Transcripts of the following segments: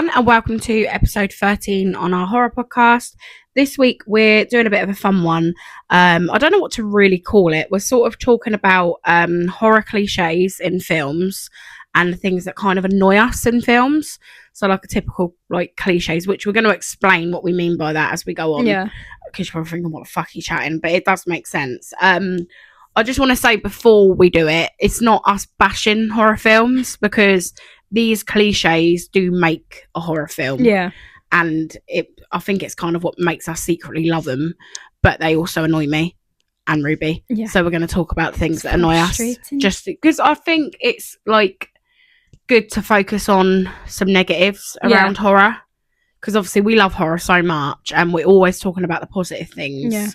everyone, and welcome to episode 13 on our horror podcast. This week we're doing a bit of a fun one. I don't know what to really call it. We're sort of talking about horror cliches in films and things that kind of annoy us in films. So like a typical like cliches, which we're going to explain what we mean by that as we go on. Yeah. Because you're probably thinking, what the fuck are you chatting? But it does make sense. I just want to say before we do it, it's not us bashing horror films, because these cliches do make a horror film. Yeah. And I think it's kind of what makes us secretly love them, but they also annoy me and Ruby. Yeah. So we're going to talk about things It's that annoy us, just because I think it's like good to focus on some negatives around horror, because obviously we love horror so much and we're always talking about the positive things. Yeah.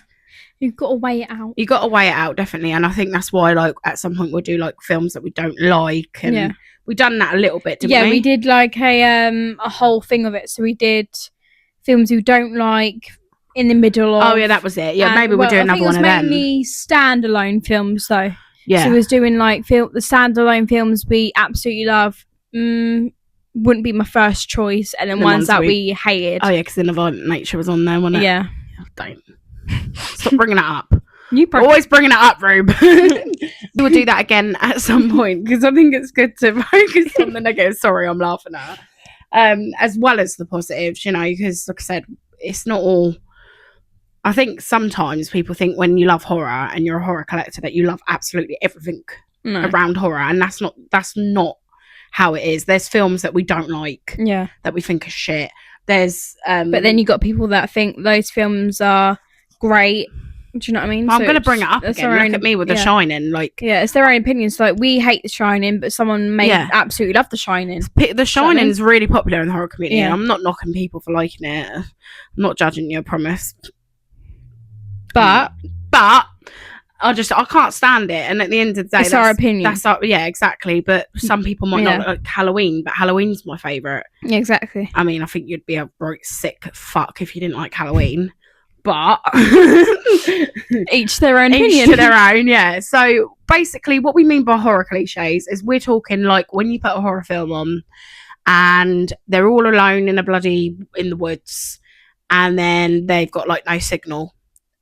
You've got to weigh it out. You got to weigh it out, definitely. And I think that's why, like, at some point we'll do like films that we don't like, and we've done that a little bit, didn't we? Yeah, we did like a whole thing of it. So we did films we don't like in the middle of. Oh yeah, that was it. Yeah, maybe we'll do another one of them. I think it was mainly standalone films though. Yeah. So we was doing like the standalone films we absolutely love. Wouldn't be my first choice, and then ones that we hated. Oh yeah, because then the Violent Nature was on there, wasn't it? Yeah. Oh, don't stop bringing it up. You always bringing it up, Rube. We'll do that again at some point, because I think it's good to focus on the negatives. Sorry, I'm laughing at as well as the positives, you know, because like I said, it's not all. I think sometimes people think when you love horror and you're a horror collector that you love absolutely everything around horror, and that's not how it is. There's films that we don't like, that we think are shit. There's but then you got people that think those films are great. Do you know what I mean? I'm going to bring it up again. Look at me with The Shining. Like, yeah, it's their own opinions. Like, we hate The Shining, but someone may absolutely love The Shining. The Shining is really popular in the horror community. And I'm not knocking people for liking it. I'm not judging you, I promise. But I can't stand it. And at the end of the day, it's our opinion. Yeah, exactly. But some people might not like Halloween, but Halloween's my favourite. Yeah, exactly. I mean, I think you'd be a right sick fuck if you didn't like Halloween. But each their own opinion. Each to their own, yeah. So basically what we mean by horror cliches is we're talking like when you put a horror film on and they're all alone in the woods, and then they've got like no signal.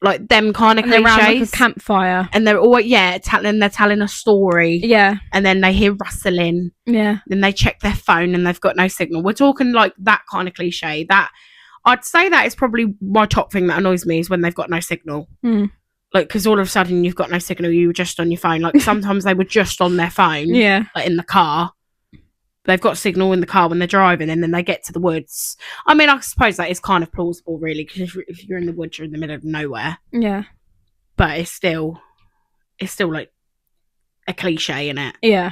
Like them kind of cliches. They're around like a campfire. And they're all they're telling a story. Yeah. And then they hear rustling. Yeah. Then they check their phone and they've got no signal. We're talking like that kind of cliche. That I'd say that is probably my top thing that annoys me, is when they've got no signal. Like, because all of a sudden you've got no signal, you were just on your phone. Like, sometimes they were just on their phone. Yeah. Like, in the car. They've got signal in the car when they're driving, and then they get to the woods. I mean, I suppose that is kind of plausible, really, because if you're in the woods, you're in the middle of nowhere. Yeah. But it's still like a cliche, innit? Yeah.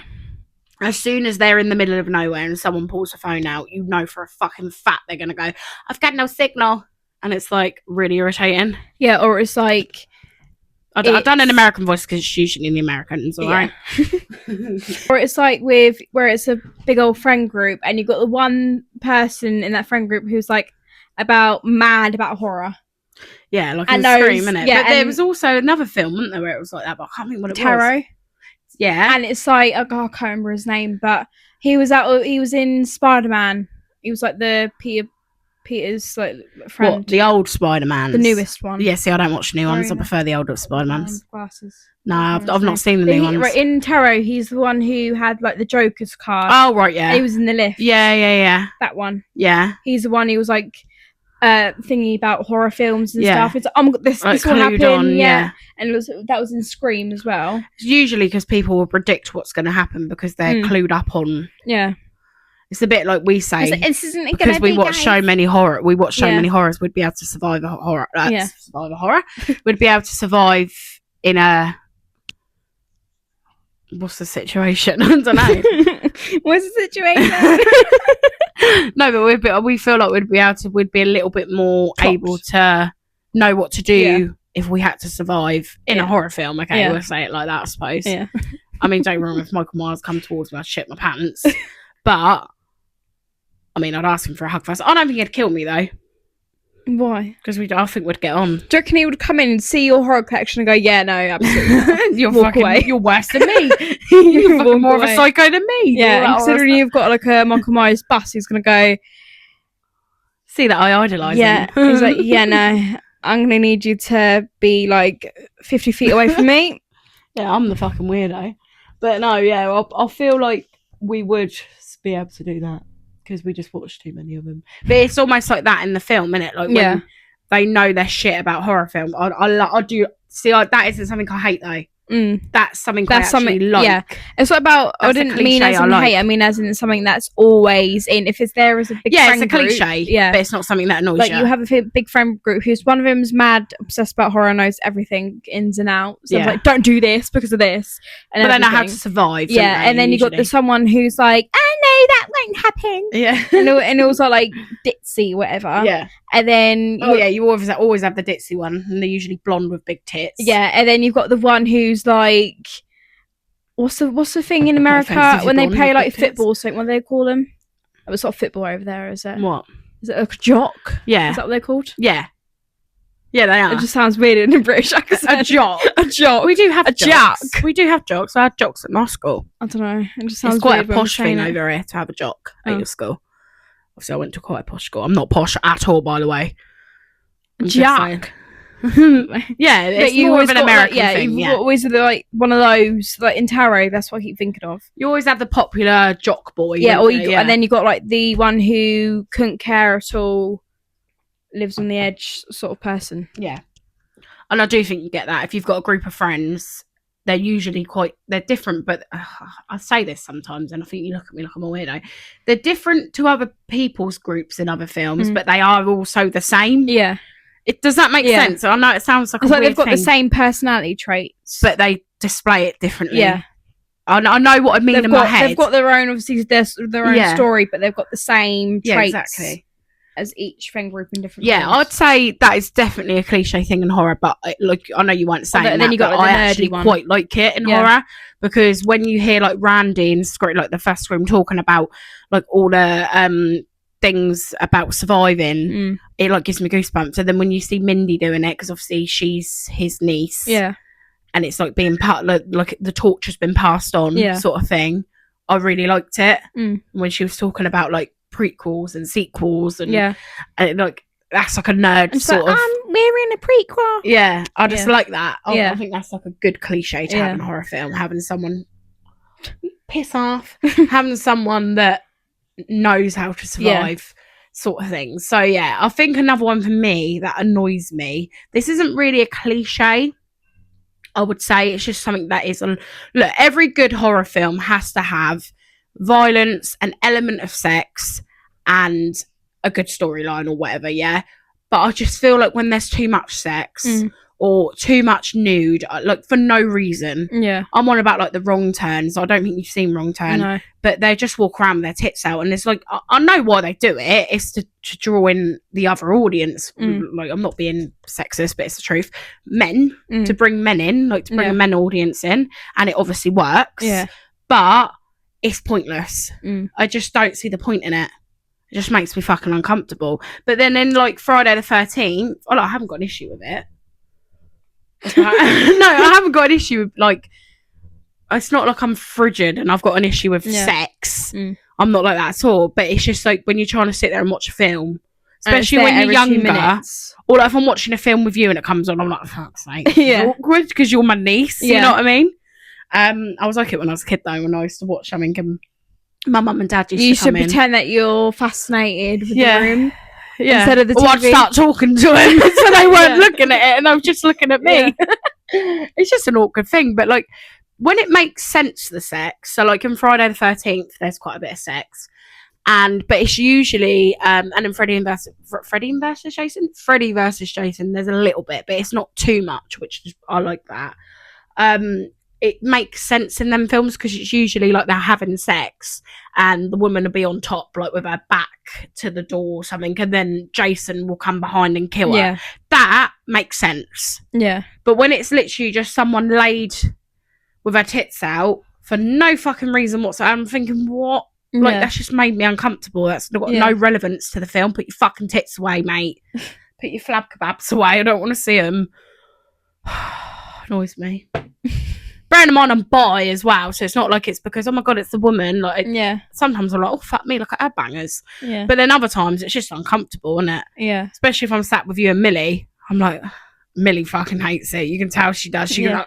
As soon as they're in the middle of nowhere and someone pulls the phone out, you know for a fucking fact they're going to go, I've got no signal. And it's like really irritating. Yeah, or it's like... I've done an American voice because it's usually the Americans, alright? Or it's like where it's a big old friend group and you've got the one person in that friend group who's like mad about horror. Yeah, like in Scream, innit? Yeah, but there was also another film, wasn't there, where it was like that, but I can't think what it was. Tarot. Yeah. And it's like, I can't remember his name, but he was in Spider-Man. He was like the Peter's like friend. What, the old Spider-Man? The newest one. Yeah, see, I don't watch new ones. I prefer the older Spider-Mans. Glasses. No, I've not seen the new ones. Right, in Tarot, he's the one who had like the Joker's card. Oh, right, yeah. He was in the lift. Yeah. That one. Yeah. He's the one who was like thingy about horror films and stuff. It's like, this will happen. Yeah. And that was in Scream as well. It's usually because people will predict what's going to happen because they're clued up on. Yeah. It's a bit like we say, isn't because we watch so many horrors, we'd be able to survive a horror. Survive a horror. We'd be able to survive in a... What's the situation? I don't know. What's the situation? No, but we feel like we'd be a little bit more able to know what to do if we had to survive in a horror film. Okay, we'll say it like that, I suppose. Yeah. I mean, don't get me wrong, if Michael Myers come towards me, I'd shit my pants. But I mean, I'd ask him for a hug first. I don't think he'd kill me though. Why? Because I think we'd get on. Do you reckon he would come in and see your horror collection and go, yeah, no, absolutely. You're worse than me. You're fucking more of a psycho than me. Yeah, and considering you've got like a Michael Myers bus, he's going to go, See that I idolise Yeah, him. he's like, yeah, no, I'm gonna need you to be like 50 feet away from me. Yeah, I'm the fucking weirdo. But no, yeah, I feel like we would be able to do that because we just watched too many of them. But it's almost like that in the film, isn't it? Like when Yeah. they know their shit about horror film. I do see. That isn't something I hate though. That's something I actually like. Yeah, it's not about. I That's a didn't mean cliche as I in like. hate. I mean as in something that's always in. If it's there as a big Yeah, friend it's a cliche. group, yeah, but it's not something that annoys like you. you have a big friend group who's one of them's mad obsessed about horror, knows evering ins and outs. So Yeah. it's like, don't do this because of this. And but they know how to everything. survive. don't Yeah, they, and then you got usually? someone who's like, I know that won't happen. Yeah. And also like ditzy, whatever. Yeah. And then You always have the ditzy one, and they're usually blonde with big tits. yeah, and then you've got the one who's like, what's the thing in America offensive, when they blonde play with like big tits. football? So what do they call them? It's not football over there, is it? What? Is it a jock? Yeah. Is that what they're called? Yeah. Yeah, they are. It just sounds weird in a British accent. a jock. A jock. We do have A jocks. jock. We do have jocks. I had jocks at my school. I don't know. It just sounds It's quite weird a when I'm posh saying thing it. over here to have a jock at Oh. your school. Obviously, I went to quite a posh school. I'm not posh at all, by the way. I'm just Jock. saying. Yeah, But it's you more always of an got, like, American yeah, thing. you've Yeah, always like one of those like in tarot. That's what I keep thinking of. you always have the popular jock boy. Yeah, don't or you? you and then you got like the one who couldn't care at all, lives on the edge sort of person. Yeah. And I do think you get that. If you've got a group of friends, they're usually they're different, but I say this sometimes and I think you look at me like I'm a weirdo. They're different to other people's groups in other films, but they are also the same. Yeah, Does that make Yeah. sense? I know it sounds like it's a like weird they've got the thing, same personality traits, but they display it differently. yeah, I know what I mean in my head. they've got their own obviously their own Yeah. story, but they've got the same Yeah, traits exactly. as each friend group in different. Yeah, films. I'd say that is definitely a cliche thing in horror, but like I know you weren't saying then that, you got, but like, the I nerdy actually one. quite like it in Yeah. horror because when you hear like Randy in Script, like the first room talking about like all the things about surviving, it like gives me goosebumps. And then when you see Mindy doing it, because obviously she's his niece, Yeah, and it's like being like the torch has been passed on, Yeah. sort of thing. I really liked it when she was talking about like prequels and sequels and yeah. and like that's like a nerd And sort of. we're in a prequel. Yeah, I just Yeah. like that. I Yeah. think that's like a good cliche to Yeah. have in a horror film, having someone piss off, having someone that knows how to survive, sort of thing. So yeah, I think another one for me that annoys me. This isn't really a cliche. I would say it's just something that is look. Every good horror film has to have violence, an element of sex, and a good storyline or whatever. Yeah, but I just feel like when there's too much sex or too much nude, like for no reason. Yeah, I'm on about like the Wrong Turns. I don't think you've seen Wrong Turn, no. but they just walk around with their tits out, and it's like I know why they do it. It's to draw in the other audience. Like I'm not being sexist, but it's the truth. Men to bring men in, like to bring a men audience in, and it obviously works. Yeah, But it's pointless. I just don't see the point in it. It just makes me fucking uncomfortable. But then in like Friday the 13th, I haven't got an issue with it. No, I haven't got an issue with like. It's not like I'm frigid and I've got an issue with sex. I'm not like that at all. But it's just like when you're trying to sit there and watch a film, especially when you're younger, or like if I'm watching a film with you and it comes on, I'm like, fuck's sake, Yeah. it's awkward because you're my niece. You Yeah. know what I mean? I was like it when I was a kid though, when I used to watch something and my mum and dad used You to come should in. pretend that you're fascinated with Yeah. the room. Yeah. instead of the Or I'd TV. start talking to him so they weren't Yeah. looking at it and I was just looking at me. It's just an awkward thing. But like when it makes sense, the sex, so like in Friday the 13th, there's quite a bit of sex. But it's usually and in Freddy versus Jason, there's a little bit, but it's not too much, which is, I like that. It makes sense in them films because it's usually like they're having sex and the woman will be on top, like with her back to the door or something, and then Jason will come behind and kill her. Yeah, That makes sense. yeah, But when it's literally just someone laid with her tits out for no fucking reason whatsoever, I'm thinking, what? Like, that's just made me uncomfortable. That's got no relevance to the film. Put your fucking tits away, mate. Put your flab kebabs away. I don't want to see them. Annoys me. bearing in mind I'm bi as well, so it's not like it's because, oh my God, it's the woman. Like, Yeah. sometimes I'm like, oh, fuck me, look at her bangers. Yeah. But then other times it's just uncomfortable, isn't it? Yeah. Especially if I'm sat with you and Millie. I'm like, Millie fucking hates it. You can tell she does. She Yeah.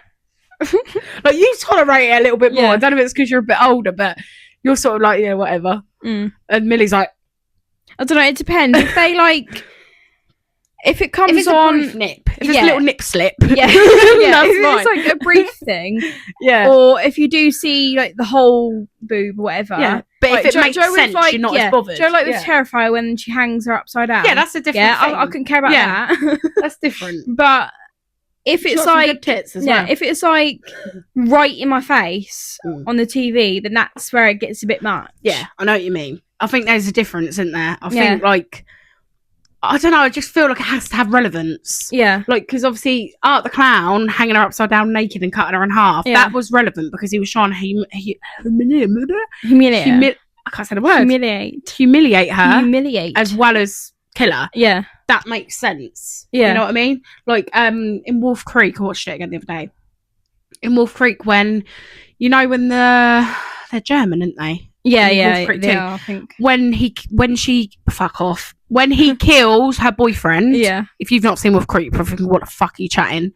like you tolerate it a little bit more. Yeah. I don't know if it's because you're a bit older, but you're sort of like, yeah, whatever. Mm. And Millie's like, I don't know. It depends. If they like, if it comes if it's on, a brief nip, if it's Yeah. a little nip slip, yeah, yeah. that's If fine. it's like a brief thing, yeah, or if you do see like the whole boob or whatever. yeah. But Like, if it Joe- makes Joe with, sense, like, you're not yeah, as bothered. Joe, like with yeah. Terrifier when she hangs her upside down. Yeah, that's a different yeah. thing. I couldn't care about Yeah. that. That's different. But if She's it's got some good like, tits as yeah, well. if it's like right in my face Mm. on the TV, then that's where it gets a bit much. Yeah, I know what you mean. I think there's a difference, isn't there? I Yeah. think, like, I don't know, I just feel like it has to have relevance. Yeah. Like, because obviously Art the Clown hanging her upside down naked and cutting her in half, Yeah. that was relevant because he was trying to Humiliate. I can't say the word. Humiliate. Humiliate her Humiliate. as well as kill her. Yeah. That makes sense. Yeah. You know what I mean? Like, in Wolf Creek, I watched it again the other day. In Wolf Creek, when, you know, when they're German, aren't they? Yeah, in yeah, Wolf Creek they too. are, I think. When she fuck off. When he kills her boyfriend. Yeah. If you've not seen Wolf Creek, you're thinking, what the fuck are you chatting?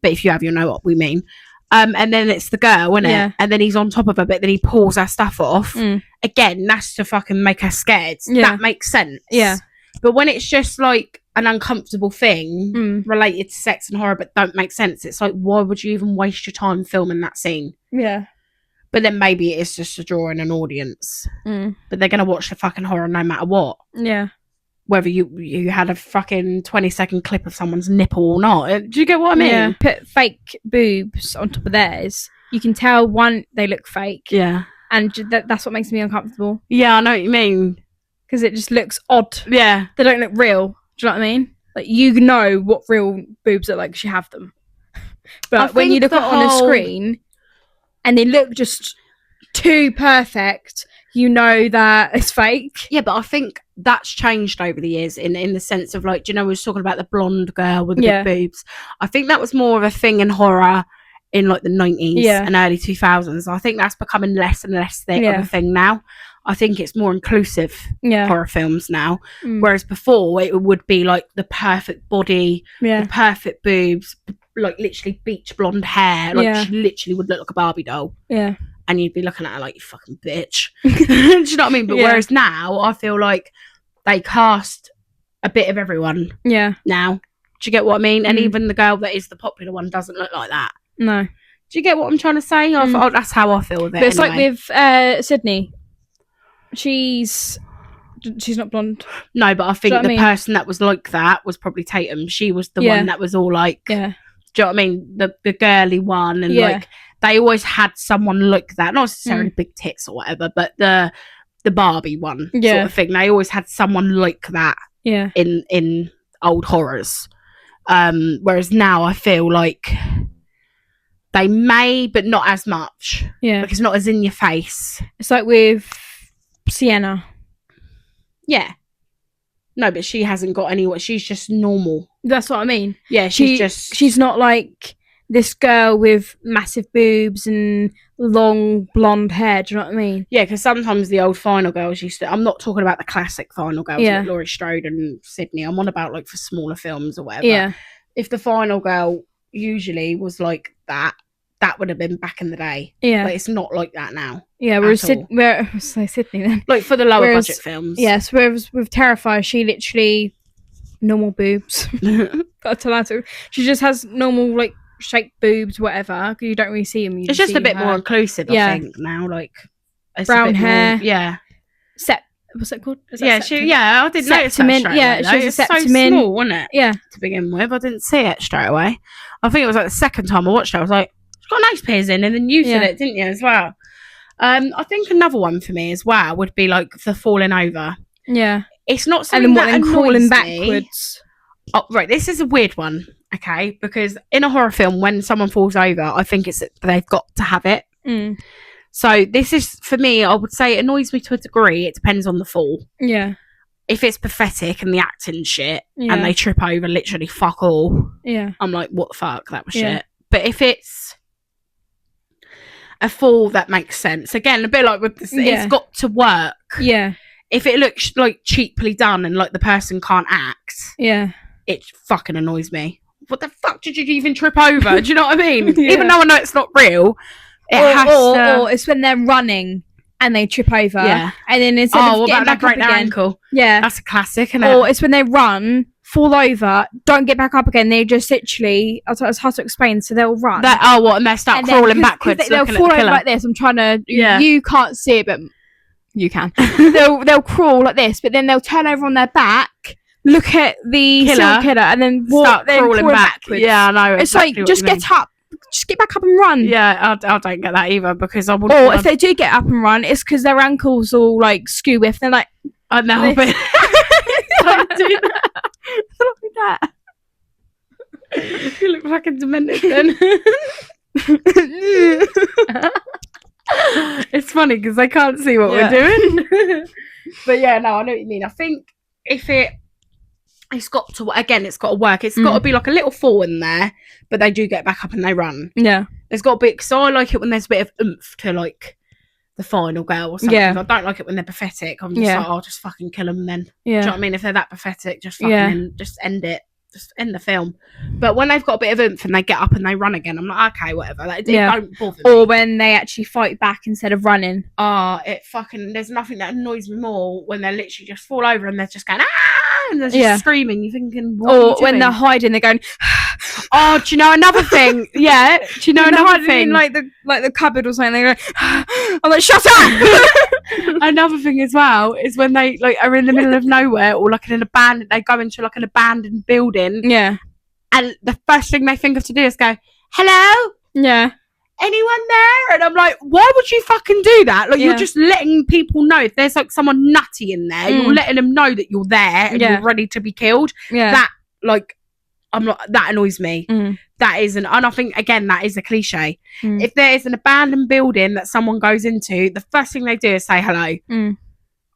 But if you have, you'll know what we mean. And then it's the girl, isn't it? Yeah. And then he's on top of her, but then he pulls her stuff off. Mm. Again, that's to fucking make her scared. Yeah. That makes sense. Yeah. But when it's just like an uncomfortable thing Mm. related to sex and horror, but don't make sense, it's like, why would you even waste your time filming that scene? Yeah. But then maybe it's just to draw in an audience. Mm. But they're going to watch the fucking horror no matter what. Yeah. Whether you had a fucking 20-second clip of someone's nipple or not. Do you get what I mean? Yeah. Put fake boobs on top of theirs. You can tell, one, they look fake. Yeah. And that's what makes me uncomfortable. Yeah, I know what you mean. Because it just looks odd. Yeah. They don't look real. Do you know what I mean? Like, you know what real boobs look like because you have them. But when think you look the at it on a whole- screen and they look just too perfect, you know that it's fake. Yeah, but I think that's changed over the years in the sense of, like, do you know, we was talking about the blonde girl with the Yeah. big boobs. I think that was more of a thing in horror in like the 90s Yeah. and early 2000s. I think that's becoming less and less of Yeah. a thing now. I think it's more inclusive Yeah. horror films now. Mm. Whereas before it would be like the perfect body, Yeah. the perfect boobs, like literally beach blonde hair. Like Yeah. she literally would look like a Barbie doll. Yeah. And you'd be looking at her like, you fucking bitch. Do you know what I mean? But Yeah. whereas now, I feel like they cast a bit of everyone Yeah. now. Do you get what I mean? And Mm. even the girl that is the popular one doesn't look like that. No. Do you get what I'm trying to say? That's how I feel with it. But it's anyway. like with Sydney. She's not blonde. No, but I think Do you know the what I mean? person that was like that was probably Tatum. She was the Yeah. one that was all like, Yeah. do you know what I mean? The girly one. And Yeah. like, they always had someone like that. Not necessarily big tits or whatever, but the Barbie one Yeah. sort of thing. They always had someone like that Yeah. in old horrors. Whereas now I feel like they may, but not as much. Yeah. Like, it's not as in your face. It's like with Sienna. Yeah. No, but she hasn't got any. She's just normal. That's what I mean. Yeah, She's not like this girl with massive boobs and long blonde hair. Do you know what I mean? Yeah, because sometimes the old Final Girls used to. I'm not talking about the classic Final Girls, Yeah. like Laurie Strode and Sydney. I'm on about like for smaller films or whatever. Yeah. If the Final Girl usually was like that, that would have been back in the day. Yeah. But it's not like that now. Yeah. Whereas at all. Sydney then. Like for the lower Whereas- budget films. Yes. Whereas with Terrifier, she literally normal boobs. Gotta tell her to. She just has normal like shaped boobs, whatever. 'Cause you don't really see them. It's just a bit more inclusive, Yeah. I think, now. Like it's Brown a bit more- hair. yeah. What's that called? Is that Yeah, septum? I didn't notice that Septimin, straight yeah, away, she though. has a It's so septimin. small, wasn't it? Yeah. To begin with, I didn't see it straight away. I think it was like the second time I watched it, I was like, it's got a nose piercing, and then you said Yeah. it, didn't you, as well? I think another one for me as well would be like the falling over. Yeah. It's not And something then that crawling annoys me. backwards. Oh, right, this is a weird one, okay? Because in a horror film, when someone falls over, I think it's they've got to have it. Mm. So this is, for me, I would say it annoys me to a degree. It depends on the fall. Yeah. If it's pathetic and the acting shit Yeah. and they trip over literally fuck all, Yeah. I'm like, what the fuck? That was Yeah. shit. But if it's a fall that makes sense. Again, a bit like with this, Yeah. it's got to work. Yeah. If it looks like cheaply done and like the person can't act, Yeah. it fucking annoys me. What the fuck did you even trip over? Do you know what I mean? Yeah. Even though I know it's not real, or it's when they're running and they trip over. Yeah. And then instead Oh, of what getting about back that break up their again. ankle? Yeah. That's a classic, isn't it? Or it's when they run, fall over, don't get back up again. They just literally, it's hard to explain. So they'll run. And they start And then, crawling 'cause backwards, they'll looking at fall the over killer. like this. I'm trying to. Yeah. You can't see it, but you can. they'll crawl like this, but then they'll turn over on their back, look at the serial killer, and then Start then crawling back. backwards. Yeah, I know. It's exactly like what just you mean. get up, just get back up and run. Yeah, I don't get that either because I wouldn't. Or wanna- if they do get up and run, it's because their ankles all like skew with. They're like, I know, but don't do that. look at that. You look fucking demented then. It's funny because they can't see what we're doing. But yeah, no, I know what you mean. I think if it's got to work. It's got to be like a little fall in there, but they do get back up and they run. Yeah. There's got to be, so I like it when there's a bit of oomph to like the final girl or something. Yeah. I don't like it when they're pathetic. I'm just like, I'll just fucking kill them then. Do you know what I mean? If they're that pathetic, just fucking just end it. Just end the film. But when they've got a bit of oomph and they get up and they run again, I'm like, okay, whatever. Like, it don't bother me. Or when they actually fight back instead of running. There's nothing that annoys me more when they literally just fall over and they're just going, ah, and they're just screaming. You're thinking, what are you when doing? they're hiding, they're going, oh, do you know another thing? Yeah, do you know when they're another hiding thing? in like the cupboard or something, they're going, I'm like, shut up! Another thing as well is when they like are in the middle of nowhere or like in they go into like an abandoned building. Yeah. And the first thing they think of to do is go, hello? Yeah. Anyone there? And I'm like, why would you fucking do that? Like, you're just letting people know if there's like someone nutty in there, you're letting them know that you're there and you're ready to be killed. Yeah. That, like, that annoys me. That isn't, and I think, again, that is a cliche. If there is an abandoned building that someone goes into, the first thing they do is say hello.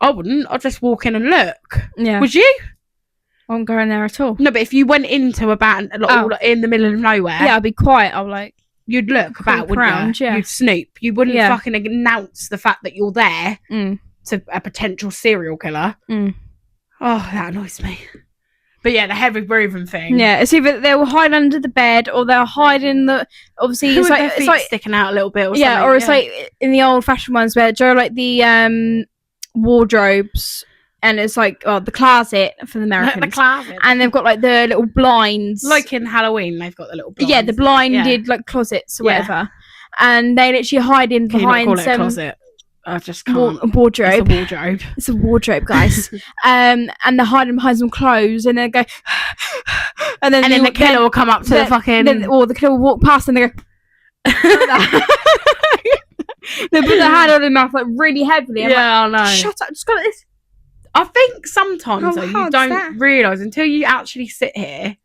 I wouldn't. I'd just walk in and look. Yeah. Would you? I won't go in there at all. No, but if you went into all in the middle of nowhere, yeah, I'd be quiet. I'll like, you'd look about, wouldn't around, you? yeah. You'd snoop. You wouldn't fucking announce the fact that you're there to a potential serial killer. Oh, that annoys me. But yeah, the heavy breathing thing. Yeah, it's either they'll hide under the bed or they'll hide in the. Obviously, It's it's like like sticking out a little bit. Or yeah, something. or it's like in the old-fashioned ones where Joe like the wardrobes, and it's like the closet for the Americans. The closet. And they've got like the little blinds, like in Halloween, they've got the little blinds. yeah, the blinded like closets or whatever, and they literally hide in Can you not behind call it a some closet? I just can't. wardrobe. It's a wardrobe. It's a wardrobe, guys. And they're hiding behind some clothes, and they go, and then the killer will come up to the fucking. or the killer will walk past, and they go. They put their hand on their mouth like really heavily. Yeah, I know. Shut up! Just go like this. I think sometimes How though, you hard's don't that? realise until you actually sit here.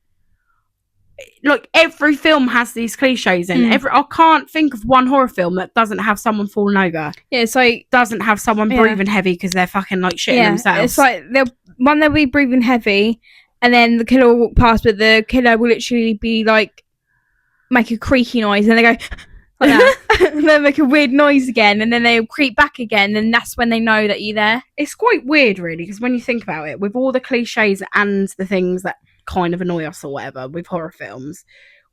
Like every film has these cliches in. I can't think of one horror film that doesn't have someone falling over. Yeah, it's like Doesn't have someone breathing heavy because they're fucking like shitting themselves. It's like they'll be breathing heavy, and then the killer will walk past, but the killer will literally be like make a creaky noise, and they go like that. And they'll make a weird noise again, and then they'll creep back again, and that's when they know that you're there. It's quite weird, really, because when you think about it, with all the cliches and the things that kind of annoy us or whatever with horror films,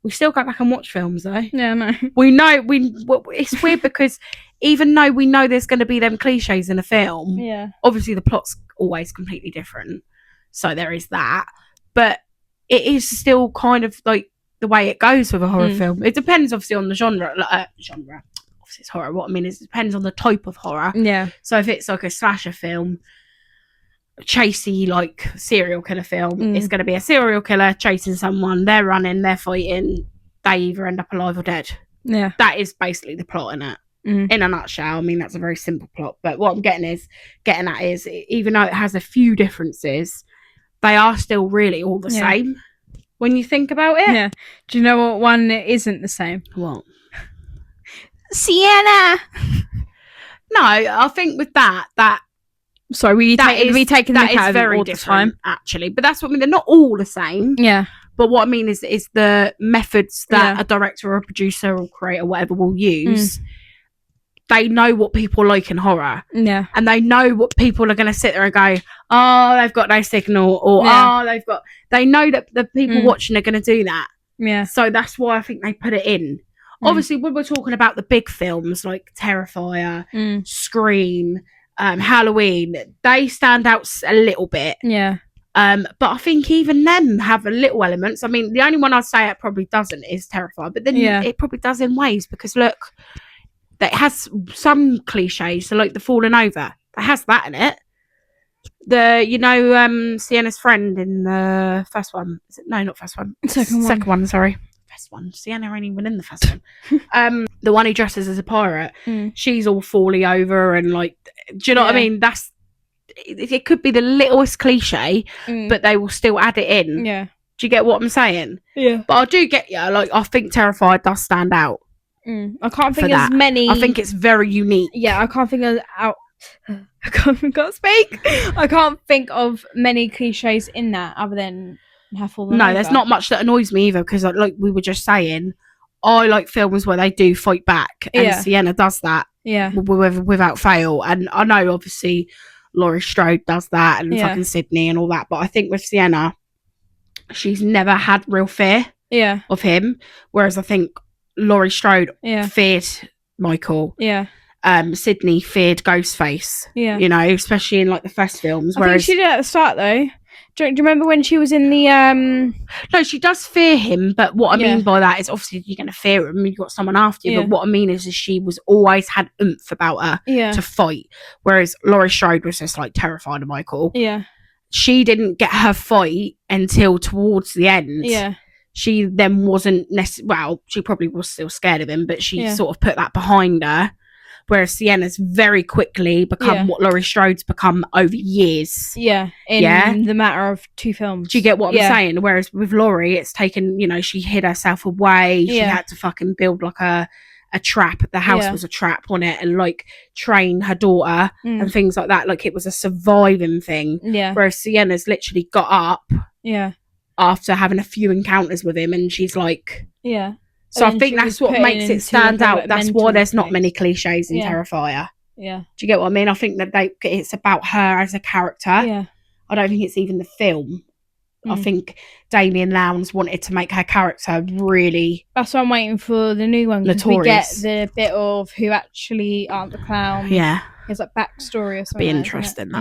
we still go back and watch films though. Yeah, no. We know it's weird because even though we know there's going to be them cliches in a film, Yeah. obviously the plot's always completely different, so there is that, but it is still kind of like the way it goes with a horror film. It depends obviously on the genre. Obviously it's horror. What I mean is it depends on the type of horror. Yeah. So if it's like a slasher film, chasey like serial killer film, it's going to be a serial killer chasing someone, they're running, they're fighting, they either end up alive or dead. Yeah. That is basically the plot in it. In a nutshell. I mean, that's a very simple plot, but what I'm getting at is even though it has a few differences, they are still really all the same when you think about it. Yeah. Do you know what one isn't the same? What? Sienna. No, I think with that Sorry, we taking that the is out very all the different time. actually, but that's what I mean. They're not all the same. Yeah. But what I mean is the methods that a director or a producer or creator, whatever, will use they know what people like in horror. Yeah. And they know what people are going to sit there and go, oh, they've got no signal, or they know that the people watching are going to do that. Yeah. So that's why I think they put it in. Obviously, when we're talking about the big films like Terrifier, Scream, Halloween, they stand out a little bit. Yeah. But I think even them have a little elements. I mean, the only one I'd say it probably doesn't is Terrifier, but then it probably does in ways, because look, that has some cliches, so like the falling over, it has that in it. Sienna's friend in the first one. No, not first one. Second one, sorry. First one. Sienna ain't even in the first one. The one who dresses as a pirate, she's all falling over and like, do you know what I mean? It could be the littlest cliche, but they will still add it in. Yeah. Do you get what I'm saying? Yeah. But I do get you. Like, I think Terrifier does stand out. I can't think as many. I think it's very unique. Yeah, I can't think of I can't speak. I can't think of many cliches in that other than have fallen over. There's not much that annoys me either, because like we were just saying, I like films where they do fight back, and Sienna does that. Yeah. Without fail. And I know obviously Laurie Strode does that, and fucking Sydney and all that, but I think with Sienna, she's never had real fear of him, whereas I think Laurie Strode feared Michael. Yeah. Sydney feared Ghostface. Yeah. You know, especially in like the first films. I think she did at the start though. Do you remember when she was in the No, she does fear him, but what I mean by that is obviously you're gonna fear him, you've got someone after you, but what I mean is she was always had oomph about her to fight. Whereas Laurie Strode was just like terrified of Michael. Yeah. She didn't get her fight until towards the end. Yeah. She then wasn't she probably was still scared of him, but she sort of put that behind her. Whereas Sienna's very quickly become what Laurie Strode's become over years. Yeah. In the matter of 2 films. Do you get what I'm saying? Whereas with Laurie, it's taken, she hid herself away. She had to fucking build like a trap. The house was a trap on it, and like train her daughter and things like that. Like it was a surviving thing. Yeah. Whereas Sienna's literally got up. Yeah. After having a few encounters with him, and she's like, So and I think that's what makes it stand out. That's why there's not many cliches in Terrifier. Yeah. Do you get what I mean? I think that it's about her as a character. Yeah. I don't think it's even the film. I think Damien Lowndes wanted to make her character really. That's why I'm waiting for the new one. Notorious. We get the bit of who actually aren't the clown. Yeah. His like backstory or something. Be interesting.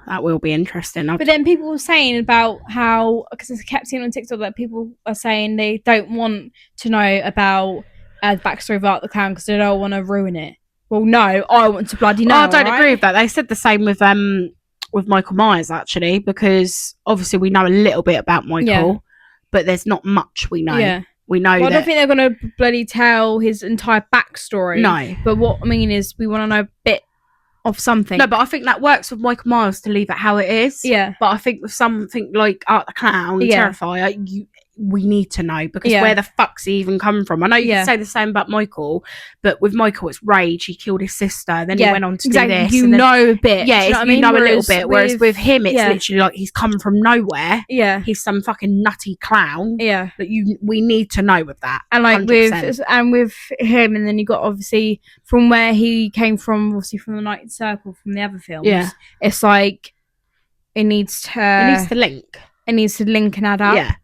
That will be interesting. But then people were saying about how, because I kept seeing on TikTok that people are saying they don't want to know about the backstory of Art the Clown because they don't want to ruin it. Well, no, I want to bloody know. I don't agree with that. They said the same with Michael Myers, actually, because obviously we know a little bit about Michael, but there's not much we know. Yeah. We know I don't think they're going to bloody tell his entire backstory. No. But what I mean is we want to know a bit of something. No, but I think that works with Michael Myers to leave it how it is. Yeah. But I think with something like Art the Clown, Terrifier, we need to know, because where the fuck's he even come from? I know you can say the same about Michael, but with Michael it's rage. He killed his sister, then he went on to do this. You know a bit. Yeah, you know a little bit. Whereas with him, it's literally like he's come from nowhere. Yeah. He's some fucking nutty clown. Yeah. That we need to know with that. And like 100%. with him, and then you got obviously from where he came from, obviously from the United Circle, from the other films. Yeah. It's like it needs to link. It needs to link and add up. Yeah.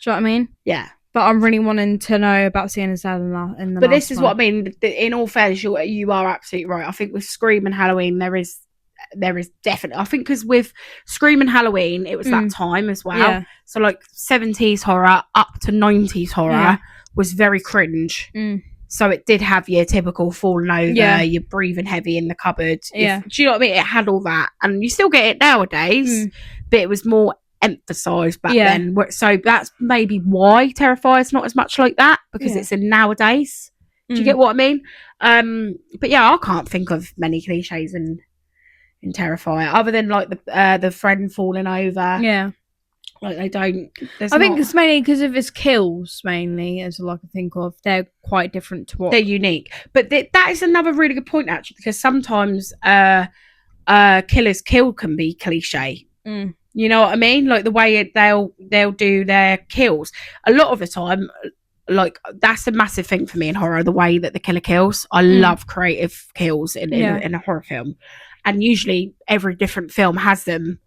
Do you know what I mean? Yeah. But I'm really wanting to know about Sienna's dad in the But this is what I mean. In all fairness, you are absolutely right. I think with Scream and Halloween, there is definitely. I think because with Scream and Halloween, it was that time as well. Yeah. So like 70s horror up to 90s horror was very cringe. So it did have your typical falling over, you're breathing heavy in the cupboard. Yeah. Do you know what I mean? It had all that. And you still get it nowadays, but it was more emphasised back then. So that's maybe why Terrifier's not as much like that, because it's in nowadays. Do you get what I mean? But yeah, I can't think of many cliches in Terrifier other than like the friend falling over. Yeah. Like they don't. I think it's mainly because of his kills, mainly, as I can think of. They're quite different to what they're unique. But that is another really good point, actually, because sometimes killer's kill can be cliche. You know what I mean? Like the way they'll do their kills. A lot of the time, like that's a massive thing for me in horror, the way that the killer kills. I love creative kills in a horror film, and usually every different film has them,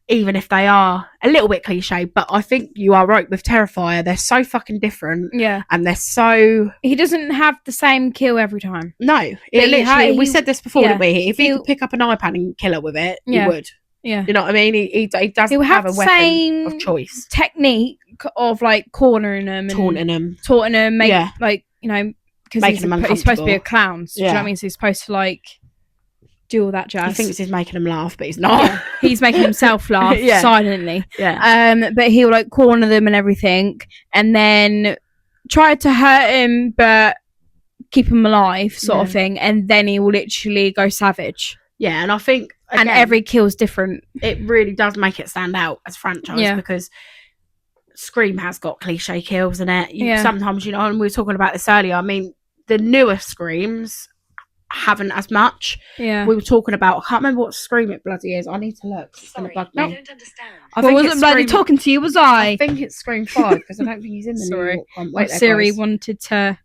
even if they are a little bit cliche. But I think you are right with Terrifier, they're so fucking different, and they're so, he doesn't have the same kill every time. no, it literally, we said this before, didn't we? If he could pick up an iPad and kill her with it, he would. You know what I mean? He doesn't have a weapon of choice. Technique of like cornering them, and taunting them, like, you know, because he's supposed to be a clown. So do you know what I mean? So he's supposed to like do all that jazz. He thinks he's making him laugh, but he's not. He's making himself laugh silently. But he'll like corner them and everything, and then try to hurt him, but keep him alive, sort of thing. And then he will literally go savage. Yeah, and I think, again, and every kill's different. It really does make it stand out as a franchise, because Scream has got cliche kills in it. Sometimes, you know, and we were talking about this earlier, I mean, the newer Screams haven't as much. We were talking about, I can't remember what Scream it bloody is. I need to look. It's going to bug me. I don't understand. I wasn't bloody talking to you, was I? I think it's Scream 5, because I don't think he's in the New York one. Wait, Siri wanted to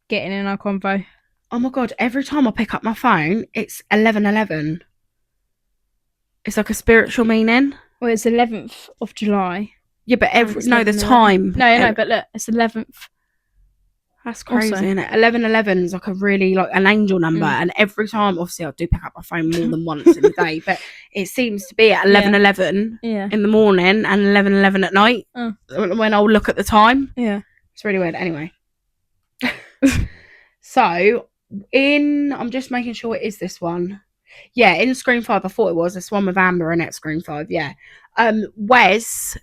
get in our convo. Oh my god, every time I pick up my phone, it's 11/11. It's like a spiritual meaning. Well, it's 11th of July. Yeah, but the time. No, but look, it's 11th. That's crazy, isn't it? 11/11 is like a really, like, an angel number, and every time, obviously, I do pick up my phone more than once in the day, but it seems to be at 11/11 in the morning and 11/11 at night when I'll look at the time. It's really weird. Anyway. So, I'm just making sure it is this one. Yeah, in Scream 5, I thought it was this one with Amber in it, Scream 5, yeah. Wes,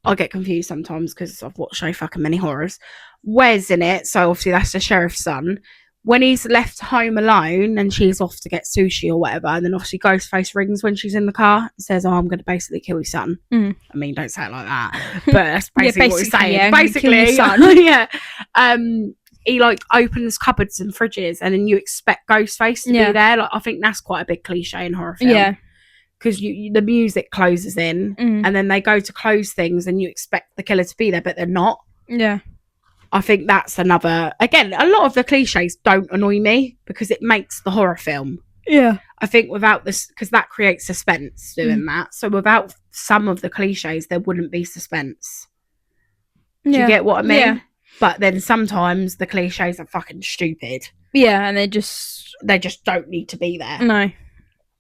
I get confused sometimes because I've watched so fucking many horrors. Wes in it, so obviously that's the sheriff's son. When he's left home alone and she's off to get sushi or whatever, and then obviously Ghostface rings when she's in the car and says, "Oh, I'm going to basically kill your son." I mean, don't say it like that, but that's basically what he's saying. Yeah, basically, son. He like opens cupboards and fridges, and then you expect Ghostface to be there. Like, I think that's quite a big cliche in horror film. Yeah, because the music closes in, and then they go to close things, and you expect the killer to be there, but they're not. Yeah, I think that's another. Again, a lot of the cliches don't annoy me because it makes the horror film. Yeah, I think without this, because that creates suspense doing that. So without some of the cliches, there wouldn't be suspense. Do you get what I mean? Yeah. But then sometimes the cliches are fucking stupid. Yeah, and they just don't need to be there. No.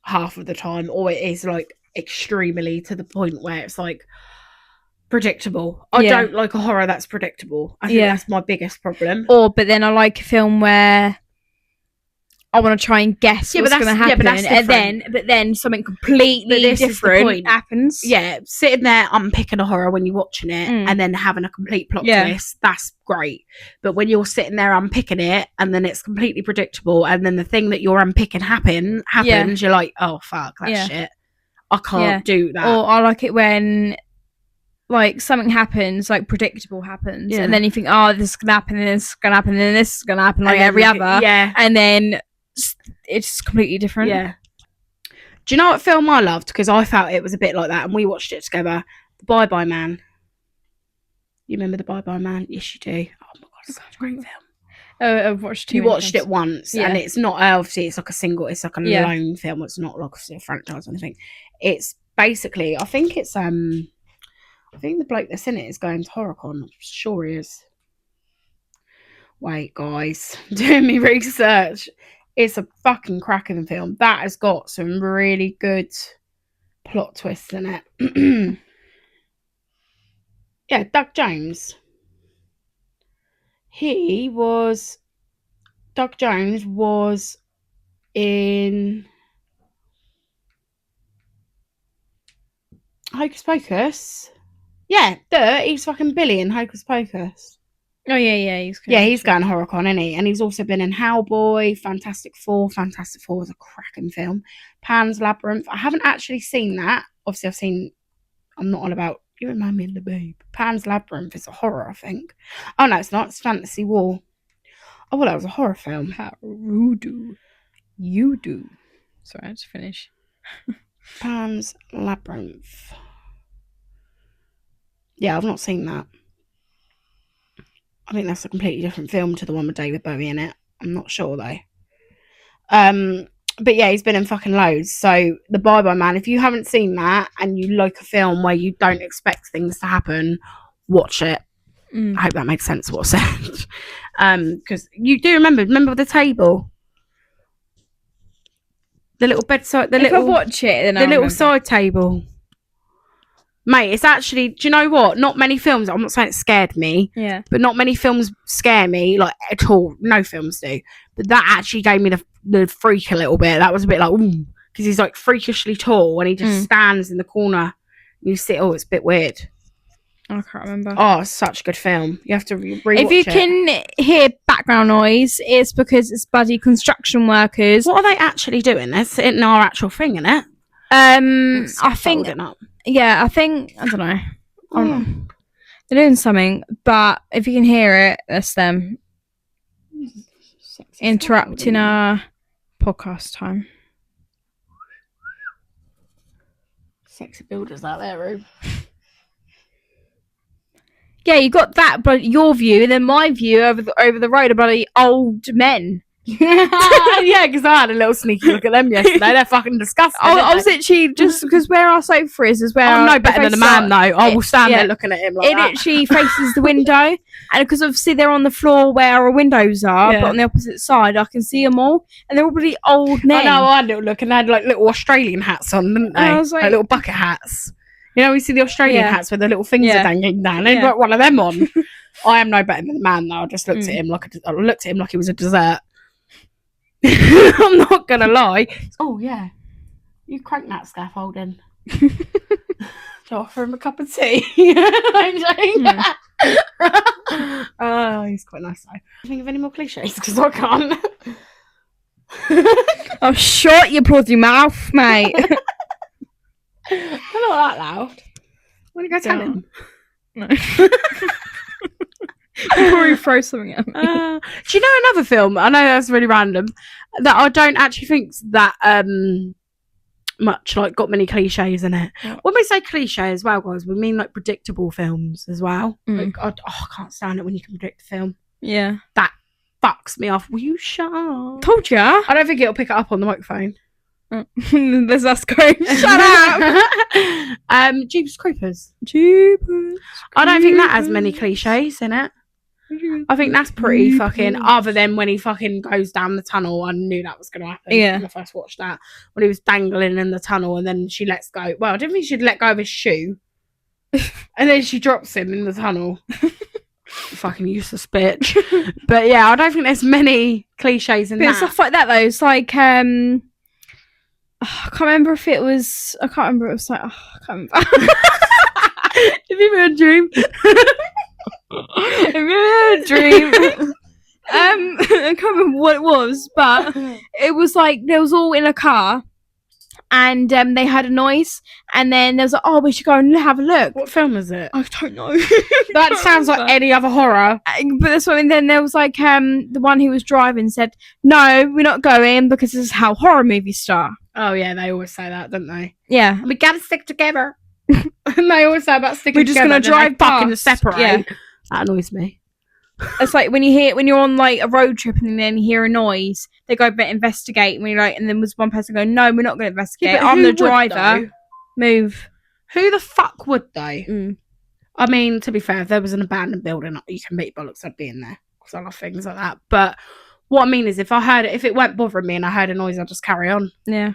Half of the time. Or it is like extremely to the point where it's like predictable. I don't like a horror that's predictable. I think that's my biggest problem. But then I like a film where I want to try and guess what's going to happen, but then something completely different happens. Yeah, sitting there unpicking a horror when you're watching it, and then having a complete plot twist, that's great. But when you're sitting there unpicking it, and then it's completely predictable, and then the thing that you're unpicking happens, you're like, oh fuck, that's shit. I can't do that. Or I like it when, like, something happens, like, predictable happens, and then you think, oh, this is going to happen, and this is going to happen, and this is going to happen, like every other. Yeah. And then it's completely different. Yeah. Do you know what film I loved? Because I felt it was a bit like that, and we watched it together. The Bye Bye Man. You remember The Bye Bye Man? Yes, you do. Oh my god, it's such a great film. I've watched You watched it once, and it's not, obviously, it's like a single, it's like a lone film. It's not like a franchise or anything. It's basically, I think the bloke that's in it is going to HorrorCon. I'm sure he is. Wait, guys, doing me research. It's a fucking cracking film. That has got some really good plot twists in it. Yeah, Doug Jones. Doug Jones was in Hocus Pocus. Yeah, he's fucking Billy in Hocus Pocus. Oh, yeah, he's going HorrorCon, isn't he? And he's also been in Hellboy, Fantastic Four. Fantastic Four was a cracking film. Pan's Labyrinth. I haven't actually seen that. Obviously, I'm not on about, you remind me of the Babe. Pan's Labyrinth is a horror, I think. Oh, no, it's not. It's Fantasy War. Oh, well, that was a horror film. You do. Sorry, I had to finish. Pan's Labyrinth. Yeah, I've not seen that. I think that's a completely different film to the one with David Bowie in it. I'm not sure though. But yeah, he's been in fucking loads. So The Bye-Bye Man, if you haven't seen that and you like a film where you don't expect things to happen, watch it. I hope that makes sense what I said. Because you do remember the table, the little bedside, If I watch it, then the I'll little remember. side table. Mate, it's actually, do you know what? Not many films, I'm not saying it scared me, Yeah. but not many films scare me, like, at all. No films do. But that actually gave me the freak a little bit. That was a bit like, ooh, because he's, like, freakishly tall and he just stands in the corner. And you sit, oh, it's a bit weird. I can't remember. Oh, it's such a good film. You have to rewatch If you it. can hear background noise, it's because it's bloody construction workers. What are they actually doing? That's in our actual thing, isn't it? I think, I don't know. They're doing something, but if you can hear it, that's them interrupting our podcast time. Sexy builders out there, Rube. Yeah, you got that, but your view, and then my view over the road are bloody old men. Yeah, because I had a little sneaky look at them yesterday. They're fucking disgusting. I was literally just because where our sofa is where I'm our no better than a man, though. I will stand there looking at him like it that. literally faces the window, and because obviously they're on the floor where our windows are, Yeah. but on the opposite side I can see them all, and they're all really old men. I know, I had a little look, and they had like little Australian hats on, didn't they? And I was like- little bucket hats. You know, we see the Australian Yeah. hats with the little things Yeah. are dangling down. They've Yeah. got one of them on. I am no better than the man, though. I just looked at him like he was a dessert. I'm not gonna lie. Oh yeah, you crank that scaffolding. Do I offer him a cup of tea? I'm joking. Oh, he's quite nice though. Think of any more cliches because I can't. I'll shut your bloody mouth, mate. I'm not that loud. Want to go tell him? No. Before you throw something at me. Do you know another film? I know that's really random. That I don't actually think that much like got many cliches in it. Yeah. When we say cliche as well, guys, we mean like predictable films as well. Mm. Like I can't stand it when you can predict a film. Yeah. Fucks me off. Will you shut up? Told ya. I don't think it'll pick it up on the microphone. There's us going, shut up. Jeepers Creepers. Jeepers. I don't think that has many cliches in it. I think that's pretty fucking, other than when he fucking goes down the tunnel. I knew that was going to happen Yeah. when I first watched that. When he was dangling in the tunnel and then she lets go. Well, I didn't think she'd let go of his shoe. And then she drops him in the tunnel. Fucking useless bitch. But yeah, I don't think there's many cliches in But that. stuff like that though, it's like I can't remember if it was I can't remember, it was like I can't remember. Have you had a dream? Have you had a dream? I can't remember what it was, but it was like they was all in a car and they had a noise and then there was like, oh, we should go and have a look. What film is it? I don't know. That sounds like any other horror. But that's what I mean. Then there was like the one who was driving said, no, we're not going because this is how horror movies start. Oh yeah, they always say that, don't they? Yeah. We gotta stick together. And they always say about sticking We're just together. gonna drive fucking past. separate. Yeah. That annoys me. It's like when you're on like a road trip and then you hear a noise, they go but investigate when you're like, and then was one person going, no, we're not going to investigate. Yeah, but I'm who the would, driver. though? Move. Who the fuck would though? Mm. I mean, to be fair, if there was an abandoned building, you can beat bollocks, I'd be in there because I love things like that. But what I mean is, if it weren't bothering me and I heard a noise, I'd just carry on. Yeah.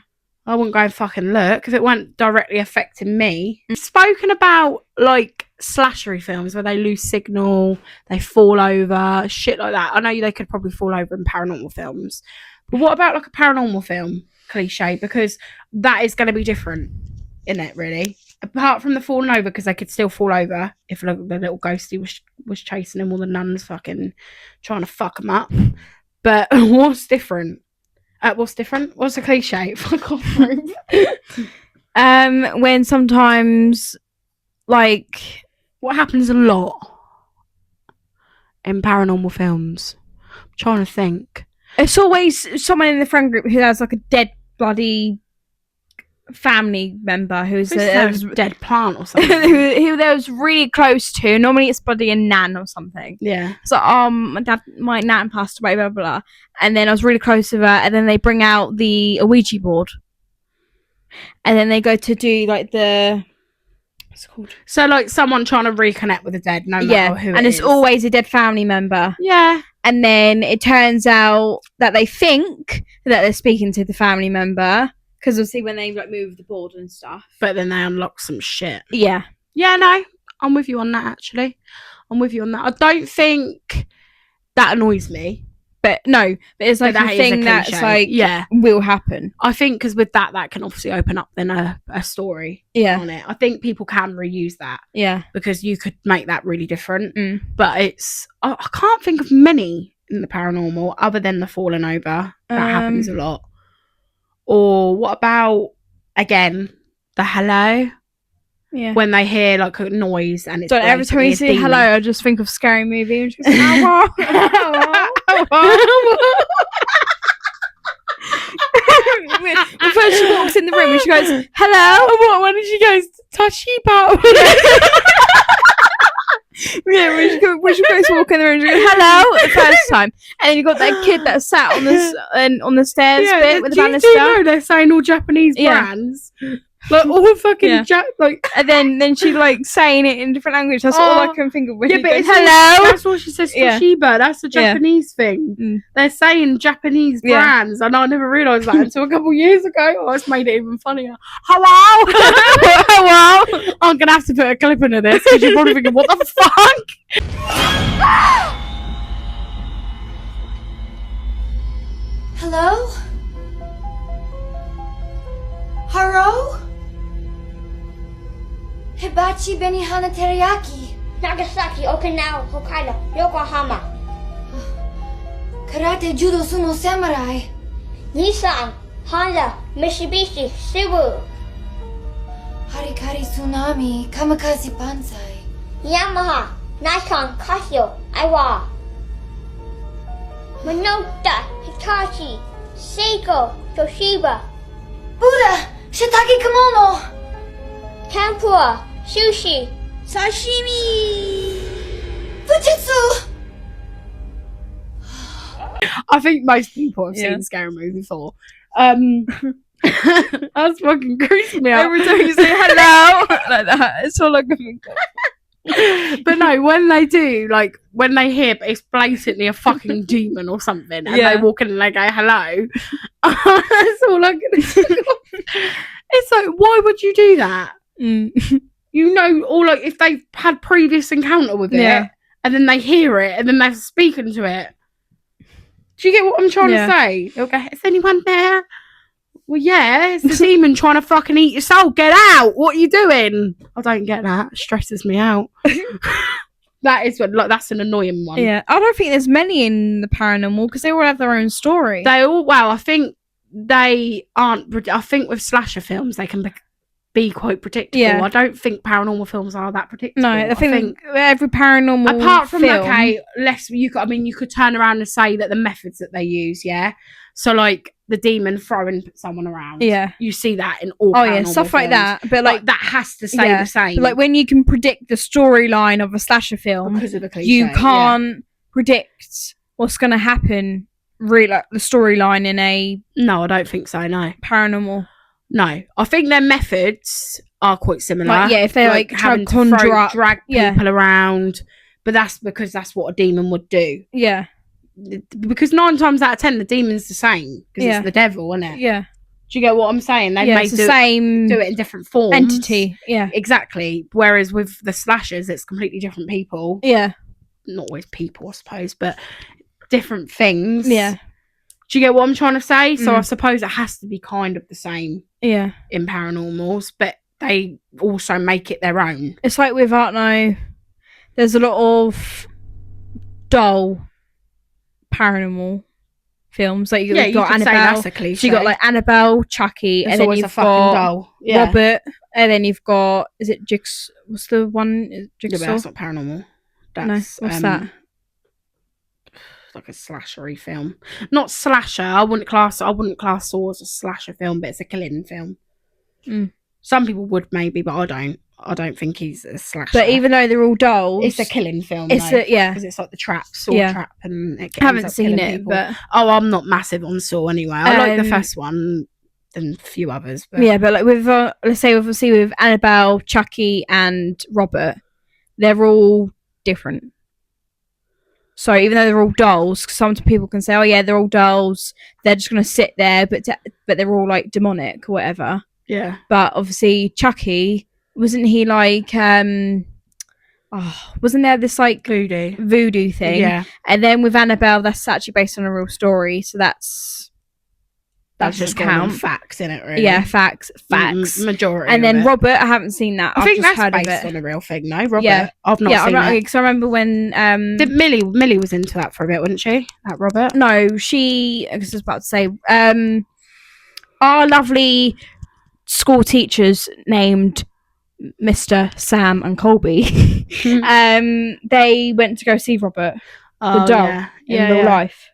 I wouldn't go and fucking look if it weren't directly affecting me. Spoken about like slashery films where they lose signal, they fall over, shit like that. I know they could probably fall over in paranormal films, but what about like a paranormal film cliche? Because that is going to be different, isn't it? Really, apart from the falling over, because they could still fall over if the little ghosty was chasing him, or the nuns fucking trying to fuck him up. But what's different? What's different? What's a cliche? Fuck off, Rube. When sometimes, like, What happens a lot in paranormal films? I'm trying to think. it's always someone in the friend group who has like a dead bloody family member who's There was a dead plant or something. who they was really close to. Normally it's bloody a nan or something. Yeah. So my nan passed away, blah, blah, blah. And then I was really close to her, and then they bring out the Ouija board. And then they go to do like what's it called? So like someone trying to reconnect with the dead, no matter who and it's always a dead family member. Yeah. And then it turns out that they think that they're speaking to the family member, because obviously when they like move the board and stuff. But then they unlock some shit. Yeah. Yeah, no, I'm with you on that, actually. I'm with you on that. I don't think that annoys me. But no, but it's like But a that is thing a that's cliche. like, Yeah. will happen. I think because with that can obviously open up then a story Yeah. on it. I think people can reuse that Yeah. because you could make that really different. Mm. But I can't think of many in the paranormal other than the falling over. That happens a lot. Or what about, again, the hello? Yeah. When they hear like a noise and it's So every time you basically see a hello, demon. I just think of Scary Movie. And she goes, hello. Well, first she walks in the room and she goes, hello. What? When did she go? Toshiba. Yeah, when she goes to walk in the room, she goes, hello, the first time. And then you got that kid that sat on the stairs bit with the banister. Do you know they're saying all Japanese brands? Like all fucking like, and then she like saying it in different language. That's all I can think of. When yeah, you but go, it's hello. That's what she says. Toshiba. That's a Japanese thing. Mm. They're saying Japanese brands, and I never realised that until a couple of years ago. Oh, it's made it even funnier. Hello, hello. I'm gonna have to put a clip into this because you're probably thinking, what the fuck? Hello? Haro? Hibachi Benihana Teriyaki. Nagasaki, Okinawa, Hokkaido, Yokohama. Karate Judo Sumo Samurai. Nissan, Honda, Mitsubishi, Subaru. Harikari Tsunami Kamikaze Banzai. Yamaha, Nikon, Casio, Aiwa. Minolta, Hitachi, Seiko, Toshiba. Buddha! Shiitake Kimono! Tempura, Sushi, Sashimi. Fujitsu! I think most people have seen Scary Movie before. That's fucking creeps me out. Every time you say hello, like that, it's all I can think of. But no, when they do, like when they hear it's blatantly a fucking demon or something, and they walk in and they go hello, that's all I can think of. It's like, why would you do that? Mm. You know, or like if they've had previous encounter with it, and then they hear it, and then they're speaking to it. Do you get what I'm trying to say? They'll go, is anyone there? Well, yeah, it's the demon trying to fucking eat your soul. Get out! What are you doing? I don't get that. It stresses me out. That is that's an annoying one. Yeah, I don't think there's many in the paranormal because they all have their own story. They all, well, I think they aren't. I think with slasher films they can be quite predictable. Yeah. I don't think paranormal films are that predictable. No, I think every paranormal apart from film, you could turn around and say that the methods that they use, so like the demon throwing someone around, you see that in all stuff films. like that, but like that has to stay the same. But like when you can predict the storyline of a slasher film, because of the cliche, you can't predict what's going to happen. Really, like the storyline in a I don't think so. No, paranormal. No, I think their methods are quite similar. Like, if they like having to drag people around, but that's because that's what a demon would do. Yeah, because 9 times out of 10, the demon's the same because it's the devil, isn't it? Yeah. Do you get what I'm saying? They may it's the same do it in different forms, entity. Yeah, exactly. Whereas with the slashers, it's completely different people. Yeah, not always people, I suppose, but different things. Yeah. Do you get what I'm trying to say? So I suppose it has to be kind of the same. Yeah. In paranormals, but they also make it their own. It's like with art now. There's a lot of dull paranormal films. Like you've got Annabelle. That's a cliche. You got like Annabelle, Chucky, and then you've got Robert, and then you've got Jigsaw? What's the one? Jigsaw. Yeah, but that's not paranormal. That's what's that? Like a slashery film. Not slasher. I wouldn't class Saw as a slasher film, but it's a killing film. Mm. Some people would maybe, but I don't. I don't think he's a slasher. But even though they're all dolls, it's a killing film. It's a yeah. because it's like the trap, Saw Yeah. trap, and it I ends haven't up seen killing it, people. but Oh, I'm not massive on Saw anyway. I like the Um, first one and a few others. But yeah, but like with let's say obviously with Annabelle, Chucky, and Robert, they're all different. So even though they're all dolls, some people can say, "Oh yeah, they're all dolls. They're just gonna sit there," but they're all like demonic or whatever. yeah, But obviously, Chucky wasn't he like wasn't there this like voodoo thing? yeah. And then with Annabelle, that's actually based on a real story, so that's That's just doesn't going on count. facts in it, really. Yeah, facts. Majority. And of then it. Robert, I haven't seen that. I I've think just that's heard based of it. on a real thing, no? Robert. Yeah. I've not seen it. Because I remember when Millie was into that for a bit, wasn't she? That Robert. no, she I was just about to say our lovely school teachers named Mr. Sam and Colby. They went to go see Robert the doll in real life.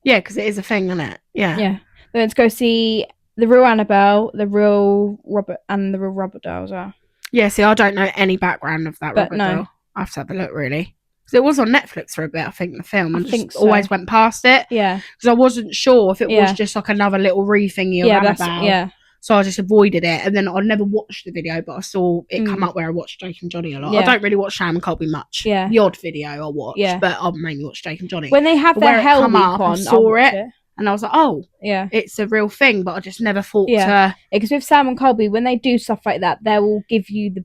Yeah, because it is a thing, isn't it? Yeah. Yeah. They went to go see the real Annabelle, the real Robert, and the real Robert doll as well. Yeah, see, I don't know any background of that But Robert no. doll. I have to have a look, really. Because it was on Netflix for a bit, I think, the film. I And think just so. always went past it. Yeah. Because I wasn't sure if it was Yeah. just like another little re-thingy of Yeah, Annabelle. yeah. So I just avoided it. And then I never watched the video, but I saw it come Mm. up where I watched Jake and Johnny a lot. Yeah. I don't really watch Sam and Colby much. Yeah. The odd video I watch. Yeah. But I mainly watch Jake and Johnny. When they have But their where it Hell come Week up, I on, saw I'll watch it. And I was like, oh, Yeah. it's a real thing. But I just never thought Yeah. to... Because with Sam and Colby, when they do stuff like that, they will give you the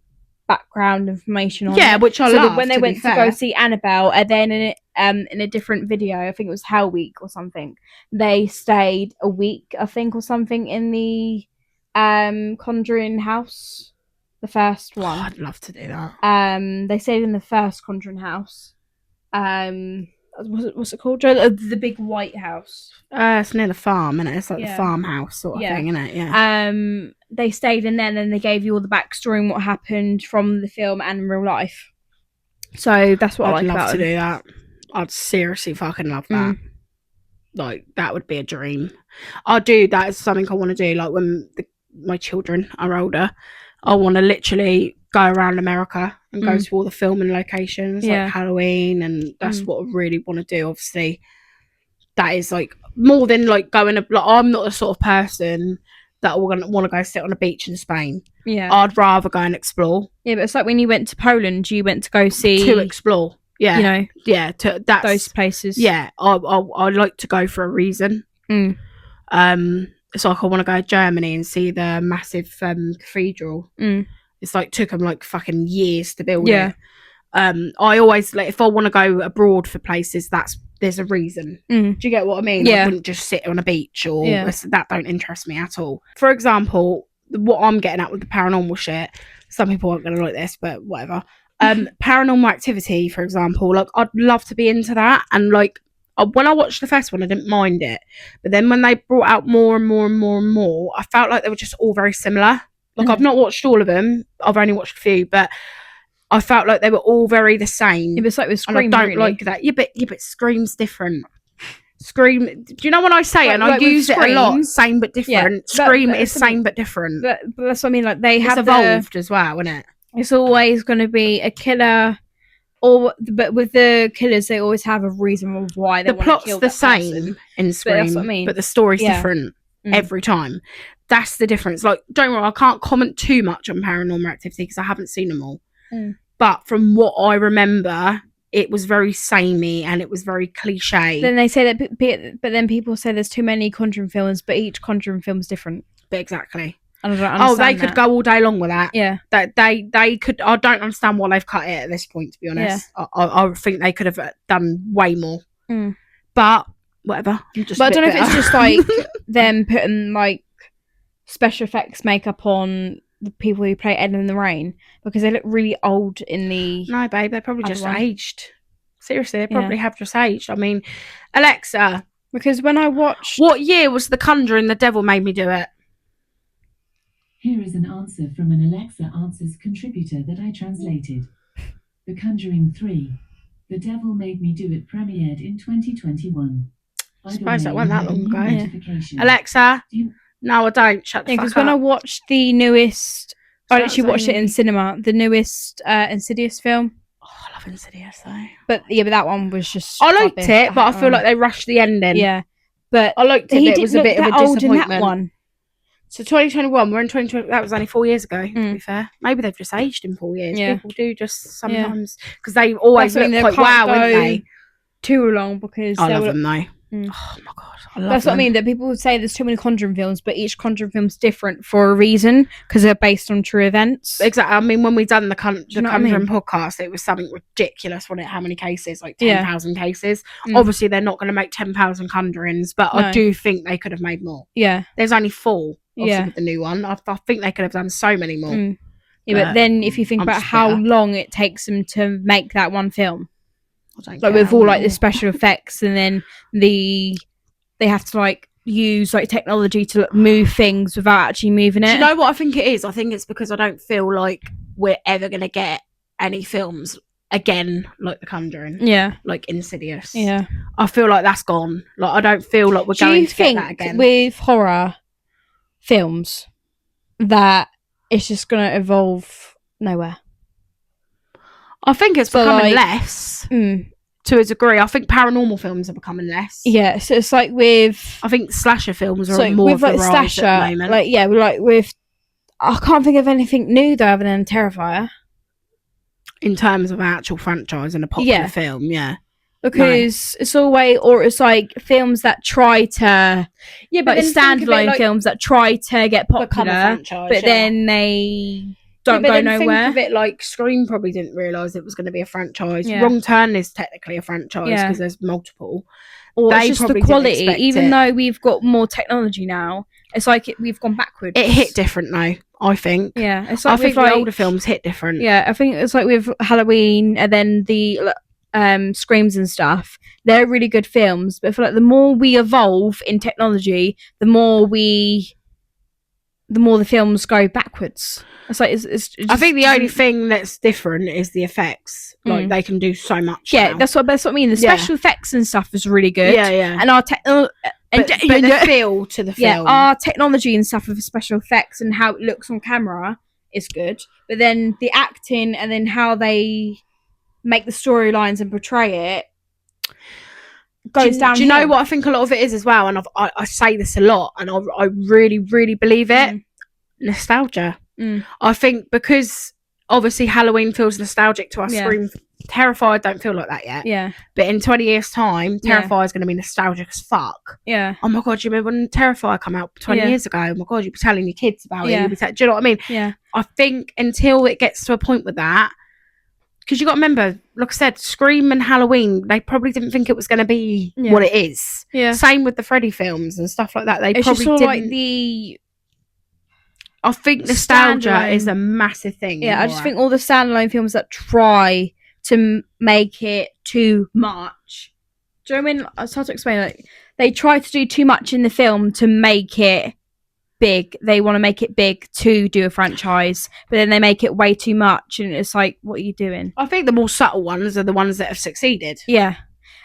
background information on Yeah, it. which I So love, that when they to be went to fair. go see Annabelle, and then in a different video, I think it was Hell Week or something, they stayed a week, I think, or something in the Conjuring house, the first Oh, one. I'd love to do that. They stayed in the first Conjuring house. What's it called? The big white house. It's near the farm, and it's like Yeah. the farmhouse sort of Yeah. thing, isn't it? Yeah. They stayed in there and they gave you all the backstory and what happened from the film and in real life. So that's what I I'd like love about to them. do that. I'd seriously fucking love that. Like, that would be a dream. I'll do that as something I want to do. Like, when my children are older, I want to literally go around America and go to all the filming locations, Yeah. like Halloween, and that's what I really want to do. Obviously, that is like more than like going. Like, I'm not the sort of person that will want to go sit on a beach in Spain. Yeah. I'd rather go and explore. Yeah, but it's like when you went to Poland, you went to go see, To explore, yeah, you know, yeah. To that's those places. yeah. I like to go for a reason. Mm. It's like I want to go to Germany and see the massive cathedral. Mm. It's like took them like fucking years to build Yeah. it. I always like if I want to go abroad for places, there's a reason. Mm. Do you get what I mean? Yeah. I wouldn't just sit on a beach or Yeah. that don't interest me at all. For example, what I'm getting at with the paranormal shit, some people aren't going to like this, but whatever. Paranormal Activity, for example, like I'd love to be into that. And like when I watched the first one, I didn't mind it. But then when they brought out more and more and more and more, I felt like they were just all very similar. Like I've not watched all of them. I've only watched a few, but I felt like they were all very the same. It was like with And I Scream. don't really. like that. Yeah, but Scream's different. Scream. Do you know when I say it? And I Like with use it a lot. Scream, Same but different. but- Scream but is something- same but different. but that's what I mean. Like they It's have evolved as well, isn't it? It's always going to be a killer, but with the killers, they always have a reason of why they The want to plot's kill the that same person. in Scream, that's what I mean. but the story's Yeah. different Mm. every time. That's the difference. Like, don't worry, I can't comment too much on Paranormal Activity because I haven't seen them all. Mm. But from what I remember, it was very samey and it was very cliche. Then they say that, but then people say there's too many Conjuring films, but each Conjuring film is different. But exactly. And I don't Oh, they understand could that. go all day long with that. Yeah, That they could. I don't understand why they've cut it at this point. To be honest, I think they could have done way more. Mm. But whatever. I'm just but I a bit don't know if it's bitter. just like them putting like special effects makeup on the people who play Ed in the Rain because they look really old in the. No, babe, they probably Other just one. aged. Seriously, they Yeah. probably have just aged. I mean, Alexa, Because when I watched, what year was The Conjuring? The Devil Made Me Do It. Here is an answer from an Alexa Answers contributor that I translated. The Conjuring 3. The Devil Made Me Do It premiered in 2021. By the Surprised that way, wasn't I that had a long new ago. notification. Alexa, Do you- No, I don't. Shut the Yeah, fuck because up. when I watched the newest, I That's actually watched it in only- cinema. The newest Insidious film, Oh, I love Insidious though. but that one was just. I liked rubbish. it, but I hate feel that like they rushed the ending. one. Yeah, but I liked it, he but it didn't was a look bit of a that old in disappointment. that one. So 2021, we're in 2020. That was only 4 years ago. To Mm. be fair, maybe they've just aged in 4 years. Yeah. People do just sometimes because they always That's look what I mean, quite they can't wow, wouldn't go they? Too long because I they love were. them though. Mm. Oh my god, I love That's them. what I mean. That people would say there's too many Conjuring films, but each Conjuring film's different for a reason because they're based on true events. Exactly. I mean, when we done the you know what I mean? Conjuring podcast, it was something ridiculous, wasn't it? How many cases? Like Yeah. 10,000 cases. Mm. Obviously, they're not going to make 10,000 Conjurings, but No. I do think they could have made more. Yeah, There's only 4. Obviously, Yeah. with the new one, I think they could have done so many more. Mm. Yeah, but then if you think I'm about just how bitter. long it takes them to make that one film, I don't like care with all like the anymore. special effects, and then they have to like use like technology to like, move things without actually moving it. Do you know what I think it is? I think it's because I don't feel like we're ever going to get any films again like The Conjuring, Yeah, like Insidious. yeah. I feel like that's gone. Like I don't feel like we're Do going you to get that think again. with horror films that it's just gonna evolve nowhere? I think it's So, becoming like- less Mm. to a degree. I think paranormal films are becoming less. Yeah, so it's like with I think slasher films are so more with of the like rise slasher, at the moment. like yeah, like with I can't think of anything new though other than Terrifier. in terms of actual franchise and a popular Yeah. film, yeah. Because it's always, or it's like films that try to, Yeah, like standalone films that try to get become a popular, franchise. but yeah. then they don't but go then nowhere. Think of it like Scream probably didn't realise it was going to be a franchise. Yeah. Wrong Turn is technically a franchise Yeah. because there's multiple. Or they it's just the probably didn't quality, expect even it. though we've got more technology now, it's like we've gone backwards. It hit different though, I think. Yeah, it's I like think with, like, the older films hit different. Yeah, I think it's like with Halloween and then the Screams and stuff. They're really good films, but I feel like the more we evolve in technology, the more the films go backwards. It's like it's I think the just only doesn't- thing that's different is the effects. Like Mm. they can do so much. yeah, now. that's what I mean. The Yeah. special effects and stuff is really good. yeah, yeah. and our technology But the feel to the yeah, film. our technology and stuff with special effects and how it looks on camera is good. But then the acting and then how they make the storylines and portray it goes down. Do you know what I think a lot of it is as well? And I say this a lot, and I really, really believe it. Mm. Nostalgia. Mm. I think because obviously Halloween feels nostalgic to us. Yeah. Scream, Terrified don't feel like that yet. Yeah, But in 20 years' time, Yeah. Terrified is going to be nostalgic as fuck. yeah, Oh my god, you remember when Terrified come out 20 Yeah. years ago? Oh my god, you'd be telling your kids about it. Yeah. You'd be do you know what I mean? yeah, I think until it gets to a point with that, because you got to remember, like I said, Scream and Halloween, they probably didn't think it was going to be Yeah. what it is. yeah. Same with the Freddy films and stuff like that. They It's probably just all didn't. like the I think nostalgia standalone- is a massive thing. yeah. in I just horror. think all the standalone films that try to make it too much. Do you know what I mean? It's hard to explain. Like they try to do too much in the film to make it big. They want to make it big to do a franchise, but then they make it way too much, and it's like, what are you doing? I think the more subtle ones are the ones that have succeeded. Yeah,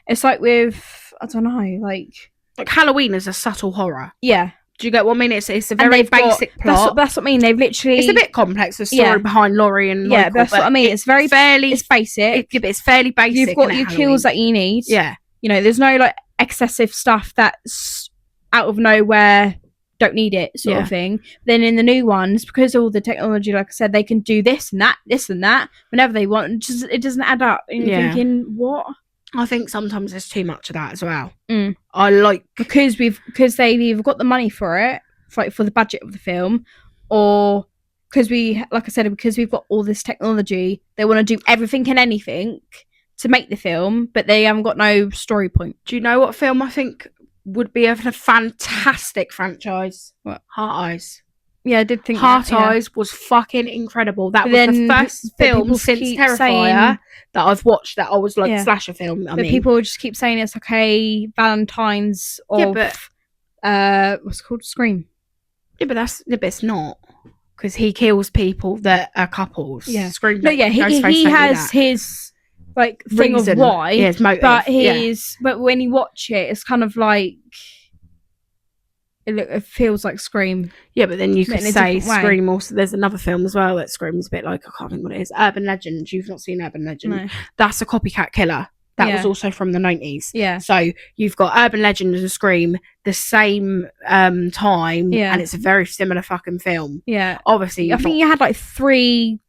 it's like with I don't know, like Like Halloween is a subtle horror. yeah. Do you get what I mean? It's a And very they've got- basic plot. That's what I mean. They've literally It's a bit complex, the story Yeah. behind Laurie and yeah. Michael, That's what but I mean. It's very fairly. it's basic. It's fairly basic. You've got innit, your Halloween? kills that you need. Yeah, You know, there's no like excessive stuff that's out of nowhere. Don't need it, sort Yeah. of thing. Then in the new ones, because of all the technology, like I said, they can do this and that, whenever they want. It doesn't add up. And you're Yeah. thinking, what? I think sometimes there's too much of that as well. Mm. I like. Because they've either got the money for it, for the budget of the film, or because like I said, because we've got all this technology, they want to do everything and anything to make the film, but they haven't got no story point. Do you know what film I think would be a fantastic franchise? What? Heart Eyes. Yeah, I did think Heart that, yeah. Eyes was fucking incredible. That But was the then first but film people since keep Terrifier saying- that I've watched that I was like Yeah. slasher film. I But mean, people just keep saying it's okay. Valentine's of Yeah, but- what's it called Scream. but it's not because he kills people that are couples. Yeah. Scream. No, yeah, Ghostface he don't do has that. his like thing Reason. of why, Yeah, his motive. but yeah. but when you watch it, it's kind of like it feels like Scream. Yeah, but then you could in a say different way. Scream also. There's another film as well that Scream's a bit like, I can't think what it is. Urban Legend. You've not seen Urban Legend. No. That's a copycat killer. That was Yeah. also from the 90s. Yeah. So you've got Urban Legend and Scream the same time, Yeah. and it's a very similar fucking film. Yeah. Obviously, I think you had like 3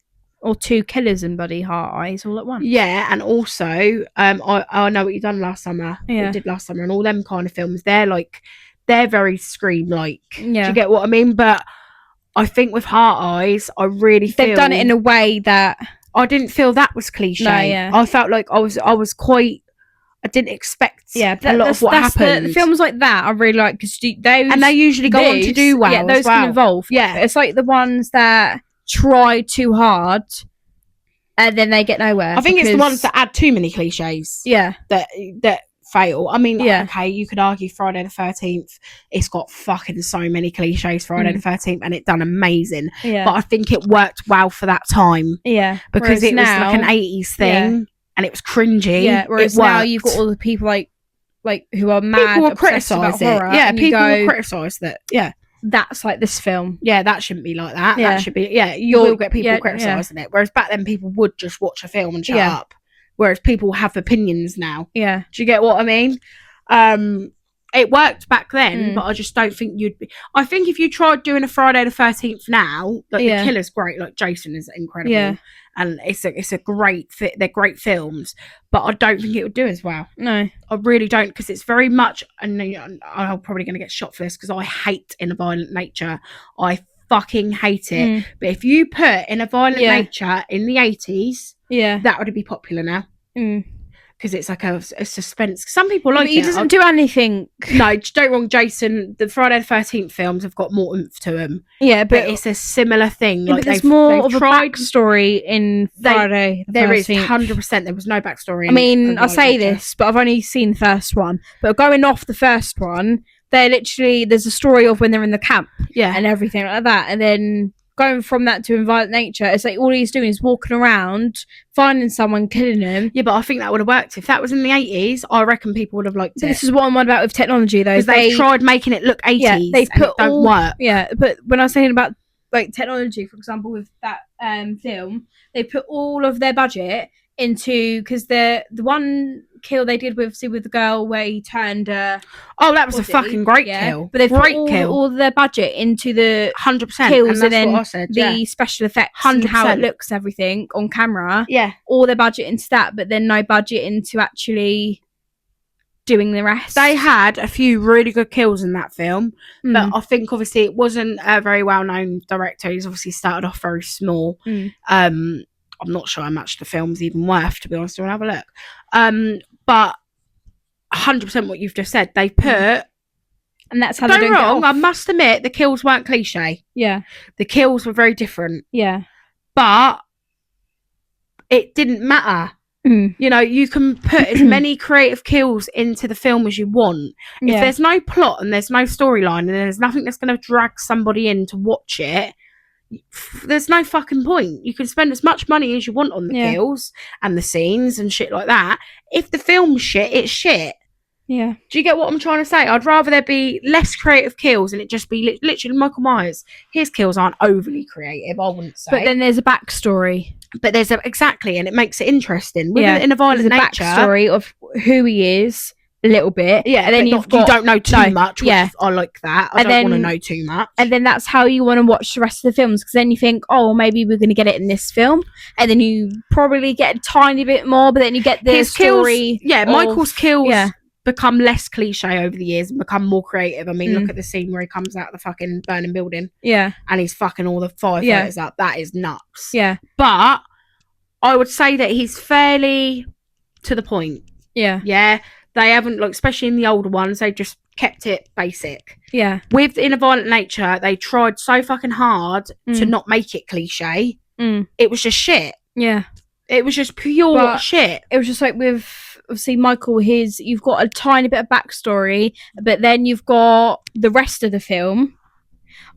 or 2 killers in Bloody Heart Eyes all at once. yeah, and also, I know what you done last summer. Yeah. You did last summer, and all them kind of films. They're very Scream like. Do Yeah. you get what I mean? But I think with Heart Eyes, I really feel They've done it in a way that I didn't feel that was cliche. No, yeah. I felt like I was quite. I didn't expect a lot of what happened. The films like that I really like because those and they usually go on to do well. Yeah, those as well. can evolve. Yeah. It's like the ones that try too hard and then they get nowhere. I think it's the because- ones that add too many cliches Yeah. that fail. I mean, Yeah. okay, you could argue Friday the 13th. It's got fucking so many cliches. Friday the 13th, and it done amazing. Yeah. But I think it worked well for that time yeah. because Whereas it was now, like an 80s thing, and it was cringy. Yeah. Whereas it now worked. you've got all the people like who are mad. people will obsessed about criticise it. horror, Yeah, and you people go, will criticise that. Yeah. that's like this film. Yeah, that shouldn't be like that. Yeah. That should be, you You're- will get people yeah, criticising it. Whereas back then, people would just watch a film and shut Yeah. up. Whereas people have opinions now. Yeah. Do you get what I mean? It worked back then, Mm. but I just don't think you'd be. I think if you tried doing a Friday the 13th now, like Yeah. the killer's great, like Jason is incredible. Yeah. And it's a great fit. They're great films, but I don't think it would do as well. No. I really don't, because it's very much. And I'm probably going to get shot for this because I hate In a Violent Nature. I fucking hate it. Mm. But if you put In a Violent Yeah. Nature in the 80s, Yeah. that would be popular now Mm. because it's like a suspense. Some people like But he it. doesn't do anything. No, don't wrong, Jason. The Friday the 13th films have got more oomph to them, Yeah, but but it's a similar thing. yeah, Like but there's they've more of tried. a backstory in Friday. the There is 13th. 100%. There was no backstory. I mean, in I say Violent Nature. this, but I've only seen the first one. But going off the first one, there's a story of when they're in the camp Yeah, and everything like that. And then going from that to In Violent Nature, it's like all he's doing is walking around, finding someone, killing him. yeah, but I think that would have worked if that was in the 80s. I reckon people would have liked So it this is what I'm on about with technology, though. because they've tried making it look 80s. Yeah, they've and put it don't all- work. Yeah, but when I was saying about like technology, for example, with that film, they put all of their budget into because the one kill they did with the girl where he turned Oh, that was a body, fucking great yeah, kill. but they've put great all, kill. all their budget into the 100%. kills and and that's then what I said. the special effects and how it 100%. looks, everything on camera. Yeah. All their budget into that, but then no budget into actually doing the rest. They had a few really good kills in that film, Mm. but I think obviously it wasn't a very well-known director. He's obviously started off very small. Mm. I'm not sure how much the film's even worth, to be honest. We'll have a look. But 100% what you've just said. They put. and that's how they Don't don't wrong. get I off. must admit the kills weren't cliche. Yeah, The kills were very different, yeah. but it didn't matter. Mm. You know, you can put as many creative kills into the film as you want. If Yeah. there's no plot and there's no storyline and there's nothing that's going to drag somebody in to watch it, there's no fucking point. You can spend as much money as you want on the Yeah. kills and the scenes and shit like that. If the film's shit, it's shit. Yeah. Do you get what I'm trying to say? I'd rather there be less creative kills and it just be literally Michael Myers. His kills aren't overly creative, I wouldn't say. But then there's a backstory. But there's exactly, and it makes it interesting. With Yeah, In a Violent There's a Nature, backstory of who he is a little bit. yeah, and then but you've got you don't know too no, much. Which yeah. I like that. I And don't want to then- know too much. and then that's how you want to watch the rest of the films because then you think, oh, maybe we're going to get it in this film, and then you probably get a tiny bit more, but then you get the his story. kills, yeah, of- Michael's kills yeah. become less cliche over the years and become more creative. I mean, Mm. look at the scene where he comes out of the fucking burning building Yeah, and he's fucking all the firefighters up. That is nuts. yeah, But I would say that he's fairly to the point. yeah, Yeah, they haven't, like, especially in the older ones, they've just kept it basic. yeah. With In a Violent Nature, they tried so fucking hard to Mm. not make it cliche. Mm. It was just shit. Yeah. It was just pure But- shit. It was just like with obviously Michael, you've got a tiny bit of backstory, but then you've got the rest of the film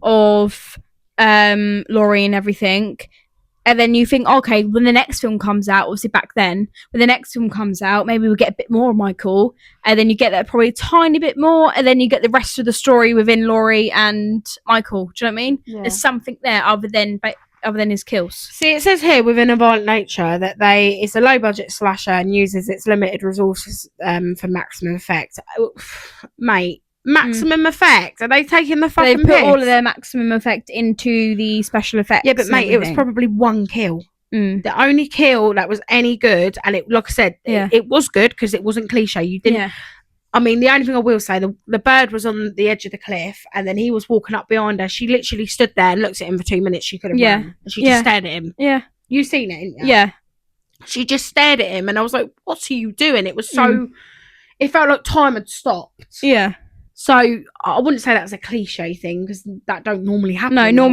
of Laurie and everything. and then you think, okay, when the next film comes out, obviously back then, when the next film comes out, maybe we'll get a bit more of Michael, and then you get that probably a tiny bit more, and then you get the rest of the story within Laurie and Michael. Do you know what I mean? Yeah. There's something there other than his kills. See, it says here within a violent nature that it's a low budget slasher and uses its limited resources for maximum effect. Mate, maximum effect? Are they taking the They fucking put piss? all of their maximum effect into the special effects. Yeah, but and mate, it was everything. probably one kill. Mm. The only kill that was any good, and it, like I said, Yeah. it was good because it wasn't cliche. You didn't. Yeah. I mean, the only thing I will say, the bird was on the edge of the cliff, and then he was walking up behind her. She literally stood there and looked at him for 2 minutes. She could have Yeah. run, and she Yeah. just stared at him. Yeah. You seen it, didn't you? Yeah. She just stared at him, and I was like, "What are you doing?" It was so. Mm. It felt like time had stopped. Yeah. So I wouldn't say that's a cliche thing because that don't normally happen. No, in a horror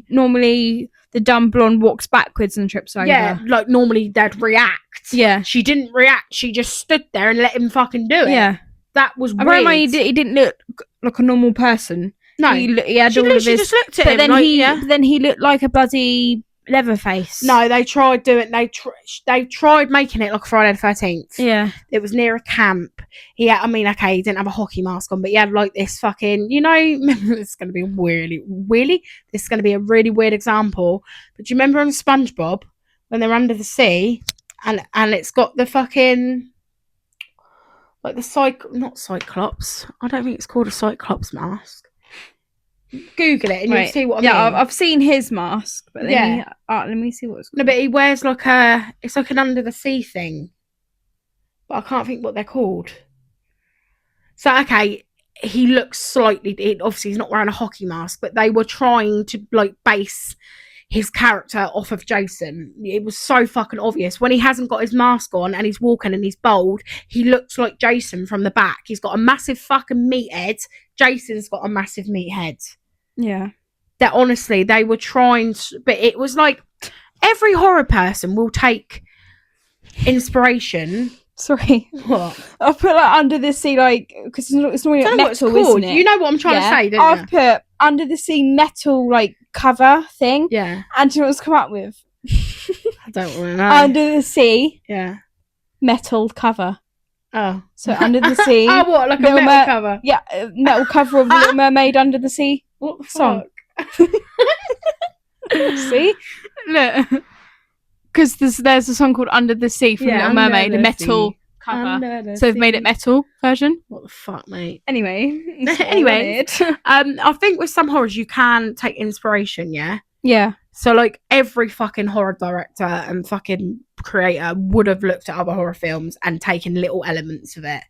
normally movie. the dumb blonde walks backwards and trips over. Yeah, like normally they'd react. Yeah. She didn't react. She just stood there and let him fucking do it. Yeah. That was I weird. remember he didn't look like a normal person. No, He had she all of literally his. just looked at But him. then like, then he looked like a bloody Leatherface. No, they tried doing. They tried making it like Friday the 13th. Yeah. It was near a camp. He didn't have a hockey mask on, but he had like this fucking, it's going to be this is going to be a really weird example. But do you remember on SpongeBob when they're under the sea and it's got the fucking, like not Cyclops. I don't think it's called a Cyclops mask. Google it and you'll see what I mean. Yeah, I've seen his mask, but then Yeah. let me see what it's No, called. but he wears it's like an under the sea thing. But I can't think what they're called. So, okay, he looks slightly, obviously he's not wearing a hockey mask, but they were trying to like base his character off of Jason. It was so fucking obvious. When he hasn't got his mask on and he's walking and he's bold, he looks like Jason from the back. He's got a massive fucking meathead. Jason's got a massive meathead. Yeah. That honestly, they were trying to, but it was like every horror person will take inspiration. Sorry. What? I've put like under the sea, like, because it's normally I don't like know what it's metal, called. isn't it? You know what I'm trying to say, don't I've you? put under the sea metal, like, cover thing. Yeah. And do you know what's come up with? I don't want to know. Under the sea Yeah. metal cover. Oh. So under the sea. Oh, what? Like a Little metal cover? Yeah, metal cover of Little Mermaid Under the Sea. What the Song. fuck? See? Look. Because there's a song called Under the Sea from Yeah, Little Under Mermaid, a the metal Sea. cover. Under the So they've made it sea. metal version. What the fuck, mate? Anyway. Anyway. I think with some horrors you can take inspiration, yeah? Yeah. So, like, every fucking horror director and fucking creator would have looked at other horror films and taken little elements of it,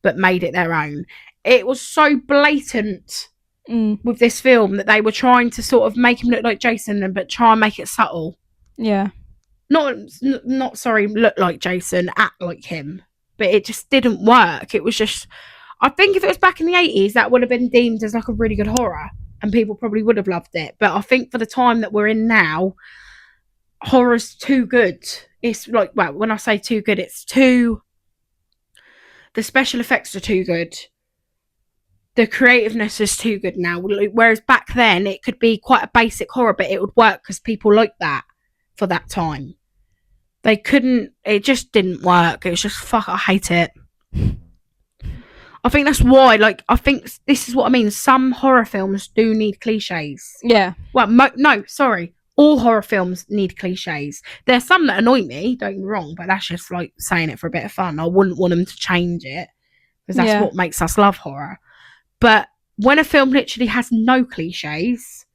but made it their own. It was so blatant with this film that they were trying to sort of make him look like Jason, but try and make it subtle. Yeah. Not sorry, look like Jason, act like him. But it just didn't work. It was just, I think if it was back in the 80s, that would have been deemed as like a really good horror. And people probably would have loved it. But I think for the time that we're in now, horror's too good. It's like, well, when I say too good, the special effects are too good. The creativeness is too good now. Whereas back then, it could be quite a basic horror, but it would work because people liked that for that time. It just didn't work. It was just, fuck, I hate it. I think that's why, I think this is what I mean. Some horror films do need cliches. Yeah. Well, no, sorry. All horror films need cliches. There's some that annoy me, don't get me wrong, but that's just like saying it for a bit of fun. I wouldn't want them to change it because that's what makes us love horror. But when a film literally has no cliches,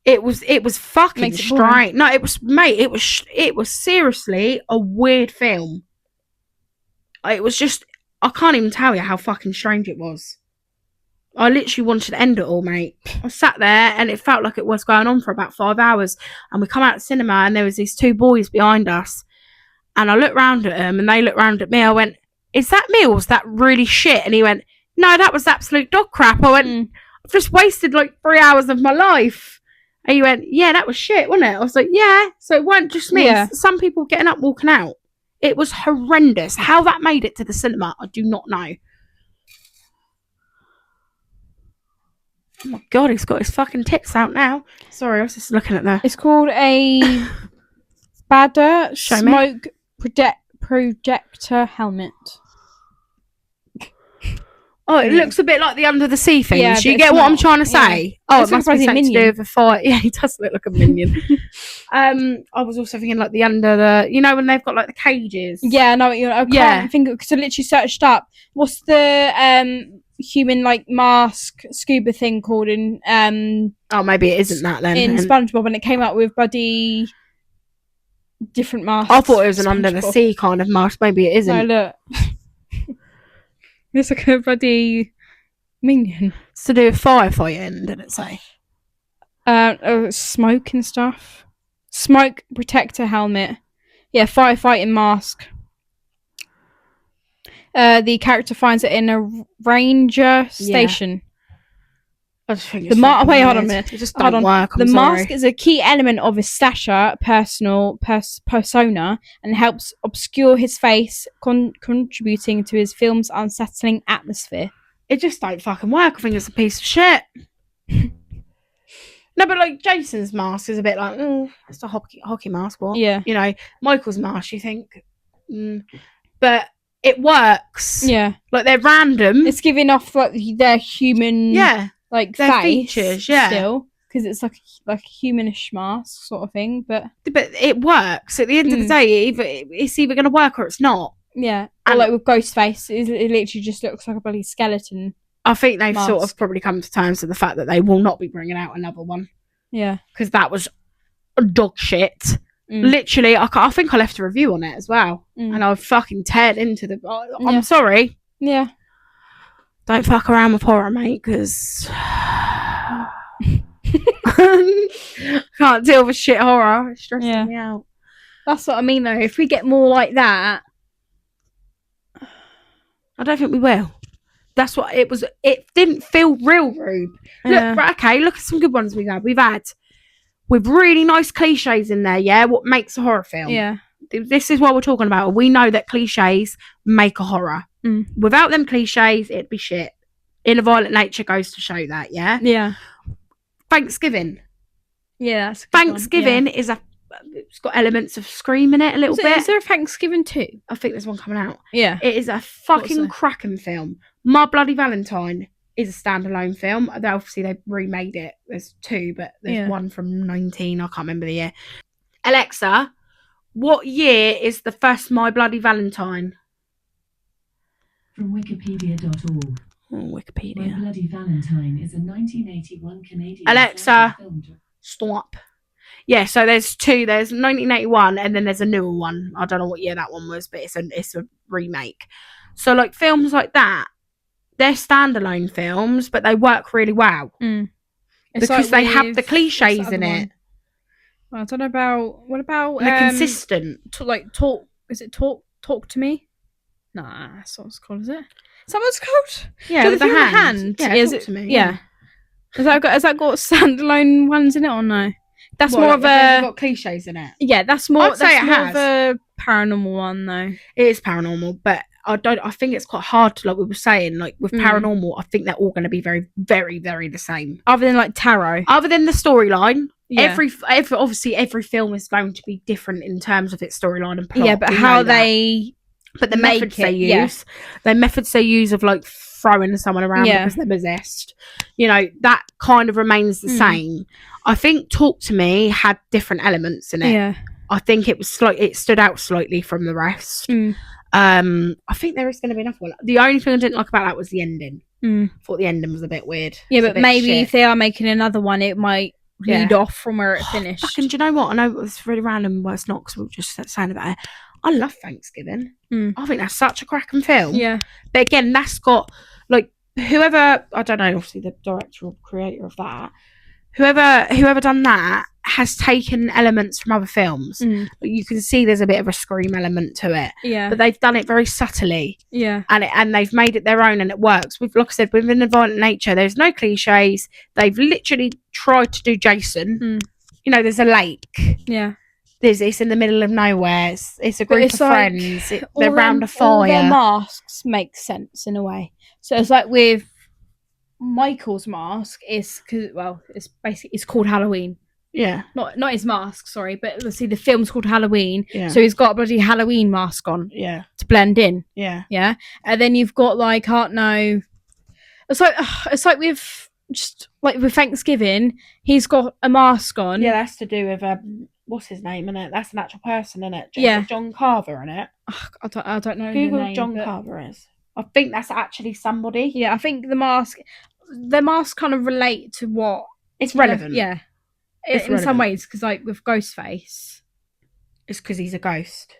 it was fucking Makes it boring. strange. No, it was seriously a weird film. It was just, I can't even tell you how fucking strange it was. I literally wanted to end it all, mate. I sat there and it felt like it was going on for about 5 hours. And we come out of the cinema and there was these two boys behind us. And I looked round at them and they looked round at me. I went, is that me or was that really shit? And he went, no, that was absolute dog crap. I went, I've just wasted like 3 hours of my life. And he went, yeah, that was shit, wasn't it? I was like, yeah. So it weren't just me. Yeah. Some people getting up, walking out. It was horrendous. How that made it to the cinema, I do not know. Oh my god, he's got his fucking tits out now. Sorry, I was just looking at that. It's called a Badder Show me. Smoke Projector Helmet. Oh, it looks a bit like the Under the Sea thing. Yeah, Do but you it's get what I'm not. trying to say? Yeah. Oh, It's it must like be a something to do minion. with a fight. Yeah, he does look like a minion. I was also thinking like the under the, you know, when they've got like the cages. Yeah, no, I can't Yeah. think because I literally searched up what's the human like mask scuba thing called in Oh, maybe it isn't that then. in SpongeBob, and it came up with bloody different masks. I thought it was an under the SpongeBob. sea kind of mask. Maybe it isn't. No, look, it's like a bloody minion. It's to do with firefighting, didn't it say? Smoke and stuff. Smoke protector helmet. Yeah, firefighting mask. The character finds it in a ranger station. I just think The it's ma- fucking wait, hold on a weird. minute. It just Hold don't on. work. The I'm sorry. mask is a key element of his slasher persona and helps obscure his face, contributing to his film's unsettling atmosphere. It just don't fucking work. I think it's a piece of shit. No, but like Jason's mask is a bit like, it's a hockey mask. What? Yeah. You know, Michael's mask. You think, but it works. Yeah. Like they're random. It's giving off like their human, yeah, like their face features, yeah. still, because it's like a humanish mask sort of thing. But it works. At the end of the day, it's either going to work or it's not. yeah, or And- like with Ghostface, it literally just looks like a bloody skeleton. I think they've sort of Mask. probably come to terms with the fact that they will not be bringing out another one Yeah. because that was dog shit. Mm. Literally, I think I left a review on it as well, Mm. and I fucking teared into the. I'm Yeah. sorry. Yeah. Don't fuck around with horror, mate, because can't deal with shit horror. It's stressing Yeah. me out. That's what I mean, though. If we get more like that, I don't think we will. That's what it was. It didn't feel real, Rube. Yeah. Look, right, okay, look at some good ones we've had. We've had with really nice cliches in there, yeah, what makes a horror film. yeah, This is what we're talking about. We know that cliches make a horror. Mm. Without them cliches, it'd be shit. In a Violent Nature goes to show that, yeah? yeah, Thanksgiving. yeah. That's a good one, Thanksgiving is it's got elements of Scream in it a little yeah. bit. Is there a Thanksgiving too? I think there's one coming out. Yeah, It is a fucking there? cracking film. My Bloody Valentine is a standalone film. Obviously, they remade it. There's two, but there's Yeah. one from 19. I can't remember the year. Alexa, what year is the first My Bloody Valentine? From wikipedia.org. Oh, My Wikipedia. Bloody Valentine is a 1981 Canadian Alexa. slasher film. Stop. Yeah, so there's two. There's 1981, and then there's a newer one. I don't know what year that one was, but it's a remake. So like films like that, they're standalone films, but they work really well It's because like they have with- the what's cliches other in one? it. I don't know about what about They're consistent. talk. Is it talk to me? Nah, that's what it's called. Is it? Is that what it's called? Yeah, So with the the thing with hand. hand, Yeah, is talk it- to me. yeah. Has that got standalone ones in it or no? That's What, more like, of if they've a got cliches in it. yeah. That's more. I'd say That's it more has. of a paranormal one though. It is paranormal, but I think it's quite hard to, like we were saying, like with paranormal, I think they're all going to be very, very, very the same. Other than like tarot. Other than the storyline, Yeah. every obviously every film is going to be different in terms of its storyline and plot. yeah, but we how know that. they but the make methods they it, yeah. use, the methods they use of like throwing someone around Yeah. because they're possessed, you know, that kind of remains the same. I think Talk to Me had different elements in it. yeah. I think it was it stood out slightly from the rest. Mm. I think there is going to be another one. The only thing I didn't like about that was the ending. Mm. I thought the ending was a bit weird. Yeah, It was a but bit maybe shit. if they are making another one, it might lead Yeah. off from where it finished. Fucking, do you know what? I know it's really random, but it's not because we were just saying about it. I love Thanksgiving. Mm. I think that's such a cracking film. Yeah, But again, that's got like whoever, I don't know, obviously the director or creator of that, whoever done that has taken elements from other films. Mm. You can see there's a bit of a Scream element to it, yeah, but they've done it very subtly. yeah, And they've made it their own, and it works. Like I said, within the Violent Nature, there's no cliches. They've literally tried to do Jason. Mm. You know, there's a lake. yeah. It's in the middle of nowhere. It's a But group it's of like friends. all They're round a all their fire. masks make sense in a way. So it's like with Michael's mask is because it's basically it's called Halloween. Yeah. Not his mask, sorry, but let's see, the film's called Halloween. Yeah. So he's got a bloody Halloween mask on Yeah. to blend in. Yeah. Yeah, and then you've got like I don't know. It's like with just like with Thanksgiving, he's got a mask on. Yeah, that's to do with what's his name in it? That's an actual person in it. Yeah. John Carver in it. I don't know. Google the name, John but- Carver is. I think that's actually somebody. Yeah, I think the masks kind of relate to what It's relevant. Yeah, It's in some relevant. ways, because like with Ghostface. It's because he's a ghost.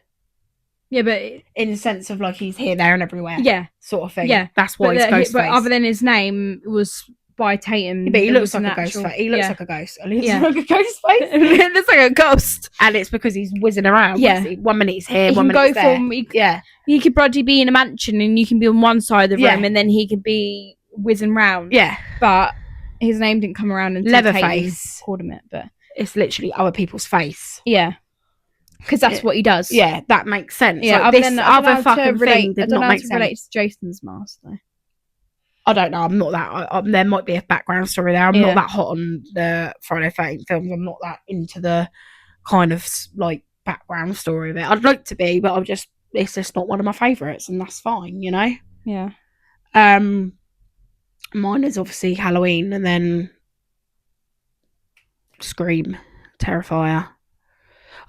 Yeah, but In the sense of like he's here, there, and everywhere. yeah, Sort of thing. Yeah. That's why he's Ghostface. but other than his name was by Tatum. Yeah, but he it looks was like an a ghost. actual- He looks yeah. like a ghost. He looks Yeah. like a ghost face. It looks like a ghost. And it's because he's whizzing around. Yeah. Yeah. 1 minute he's here, He 1 can minute go he's there. from Yeah. he could probably be in a mansion and you can be on one side of the Yeah. room and then he could be whizzing round. Yeah. But his name didn't come around until Leatherface. Tatum called him it. But It's literally other people's face. yeah, because that's Yeah. what he does. Yeah, that makes sense. Yeah. Like, this other fucking thing I did don't not know make how to relate sense. to Jason's mask though. I don't know. I'm not that. There might be a background story there. I'm Yeah. not that hot on the Friday 13th films. I'm not that into the kind of like background story of it. I'd like to be, but it's just not one of my favourites, and that's fine, you know. Yeah. Mine is obviously Halloween, and then Scream, Terrifier.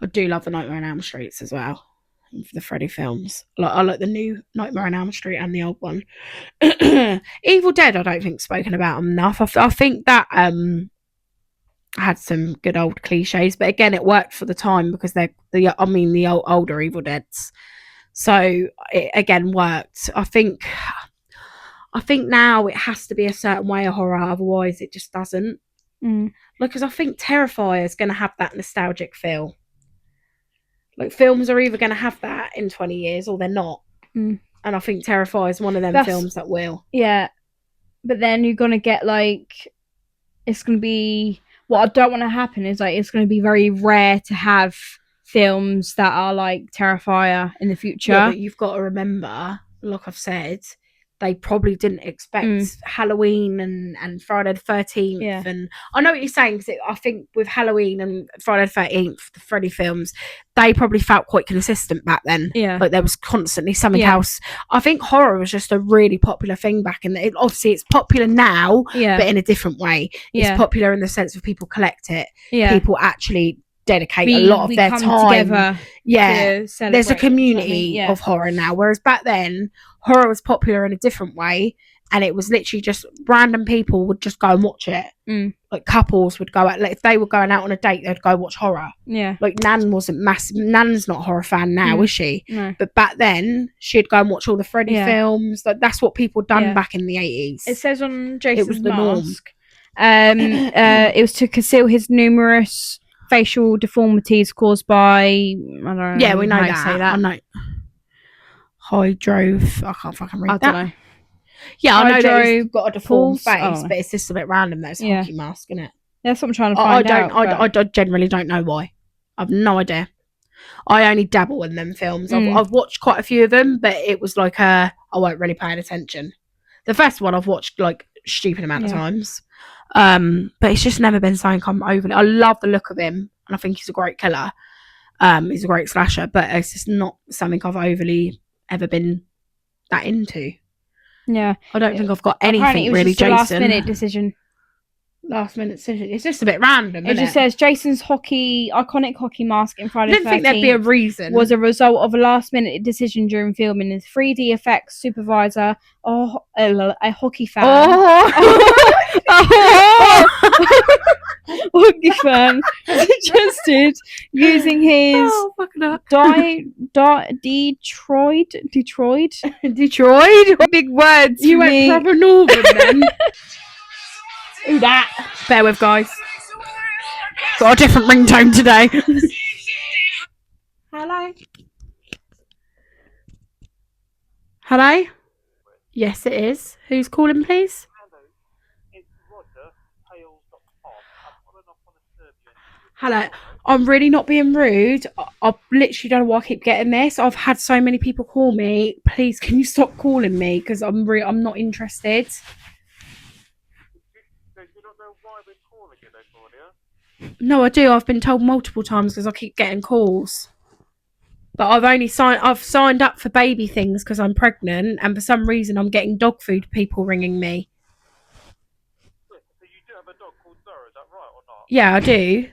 I do love the Nightmare on Elm Streets as well, for the Freddy films. I like the new Nightmare on Elm Street and the old one. Evil Dead, I don't think spoken about enough. I think that had some good old cliches, but again, it worked for the time because they're the older Evil Deads. So it again worked. I think now it has to be a certain way of horror, otherwise it just doesn't. Because I think Terrifier is going to have that nostalgic feel. Like films are either going to have that in 20 years or they're not. And I think Terrifier is one of them films that will. Yeah, but then you're gonna get like, it's gonna be what I don't want to happen is like it's gonna be very rare to have films that are like Terrifier in the future. Yeah, but you've got to remember, like I've said, they probably didn't expect Halloween and Friday the 13th. Yeah. And I know what you're saying, because I think with Halloween and Friday the 13th, the Freddy films, they probably felt quite consistent back then. Yeah. Like there was constantly something Yeah. else. I think horror was just a really popular thing back in the... Obviously, it's popular now, Yeah. but in a different way. Yeah. It's popular in the sense of people collect it. Yeah. People actually dedicate a lot of we their come time. together Yeah. to celebrate. There's a you know what I community mean? Yeah. of horror now, whereas back then horror was popular in a different way, and it was literally just random people would just go and watch it. Like couples would go out, like if they were going out on a date, they'd go watch horror. Yeah. Like Nan wasn't massive. Nan's not a horror fan now, is she? No. But back then she'd go and watch all the Freddy Yeah. films. Like that's what people done Yeah. back in the 80s. It says on Jason's the norm. mask, it was to conceal his numerous facial deformities caused by I don't know. Yeah, we know how you that. say that. I know. Hydrove. I can't fucking read I that. don't know. Yeah, I know that he's Hydro got a deformed pulse? face, Oh. but it's just a bit random. That's Yeah. hockey mask, isn't it? That's what I'm trying to I find don't. out. I generally don't know why. I've no idea. I only dabble in them films. I've watched quite a few of them, but it was like I weren't really paying attention. The first one I've watched like stupid amount of Yeah. times, but it's just never been something I'm over. I love the look of him, and I think he's a great killer. He's a great slasher, but it's just not something I've overly ever been that into. Yeah. I don't think I've got Apparently anything it was really just a Jason. last minute decision. Last minute decision. It's just a bit random. It just says Jason's iconic hockey mask in I Friday didn't the think there'd be a 13th reason. was a result of a last minute decision during filming. His 3D effects supervisor, a hockey fan, hockey fan, suggested using his Oh, fucking up. Detroit. Detroit. Big words. You for went me. proper northern then. Who that? Bear with, guys. Got a different ringtone today. Hello. Hello. Yes, it is. Who's calling, please? Hello. I'm really not being rude. I literally don't know why I keep getting this. I've had so many people call me. Please, can you stop calling me? Because I'm not interested. not know why we're calling you though, Claudia? No, I do. I've been told multiple times because I keep getting calls. But I've signed up for baby things because I'm pregnant, and for some reason I'm getting dog food people ringing me. So you do have a dog called Zara, is that right or not? Yeah, I do.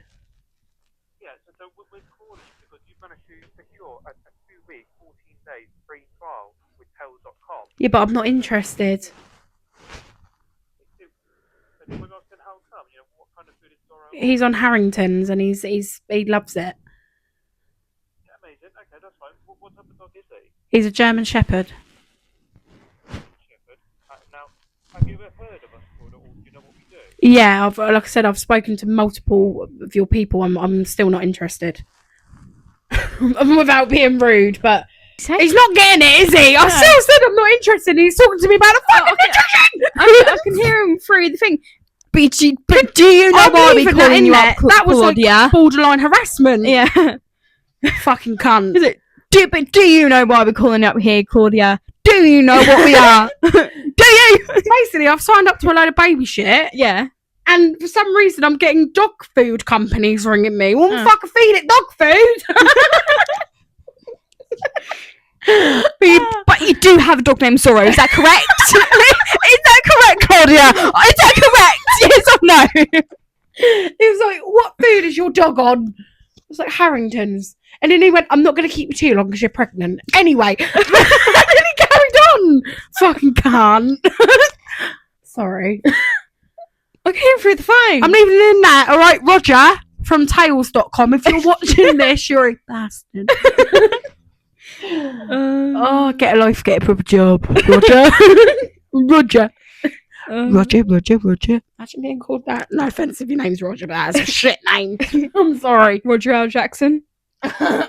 Yeah, so we're calling you because you've managed to secure a 2-week, 14-day free trial with Tails.com. Yeah, but I'm not interested. And we're asking how come, you know, what kind of food is Zara? He's on Harrington's and he loves it. Yeah, amazing. Okay, that's fine. What type of dog is he? He's a German Shepherd. Shepherd. Now, have you ever heard of us called, or do you know what we do? Yeah, like I said, I've spoken to multiple of your people. I'm still not interested. Without being rude, but he's not getting it, is he? I still said I'm not interested. He's talking to me about a fucking nutrition. I can hear him through the thing. But do you know I'm why we leaving calling that in you there. up, That was like Claudia? borderline harassment. Yeah. Fucking cunt. Is it? Do you know why we're calling up here, Claudia? Do you know what we are? Do you? Basically, I've signed up to a load of baby shit, Yeah. and for some reason, I'm getting dog food companies ringing me. Well, fucking feed it dog food. But you do have a dog named Zorro, is that correct? Is that correct, Claudia? Is that correct? Yes or no? He was like, "What food is your dog on?" I was like, "Harrington's." And then he went, "I'm not going to keep you too long because you're pregnant." Anyway, and then he carried on. Fucking cunt. Sorry. I can hear him through the phone. I'm leaving it in that. All right, Roger from Tails.com. If you're watching this, you're a bastard. Oh, get a life, get a proper job, Roger. Roger. Roger. Imagine being called that. No offense if your name's Roger, but that's a shit name. I'm sorry. Roger L. Jackson.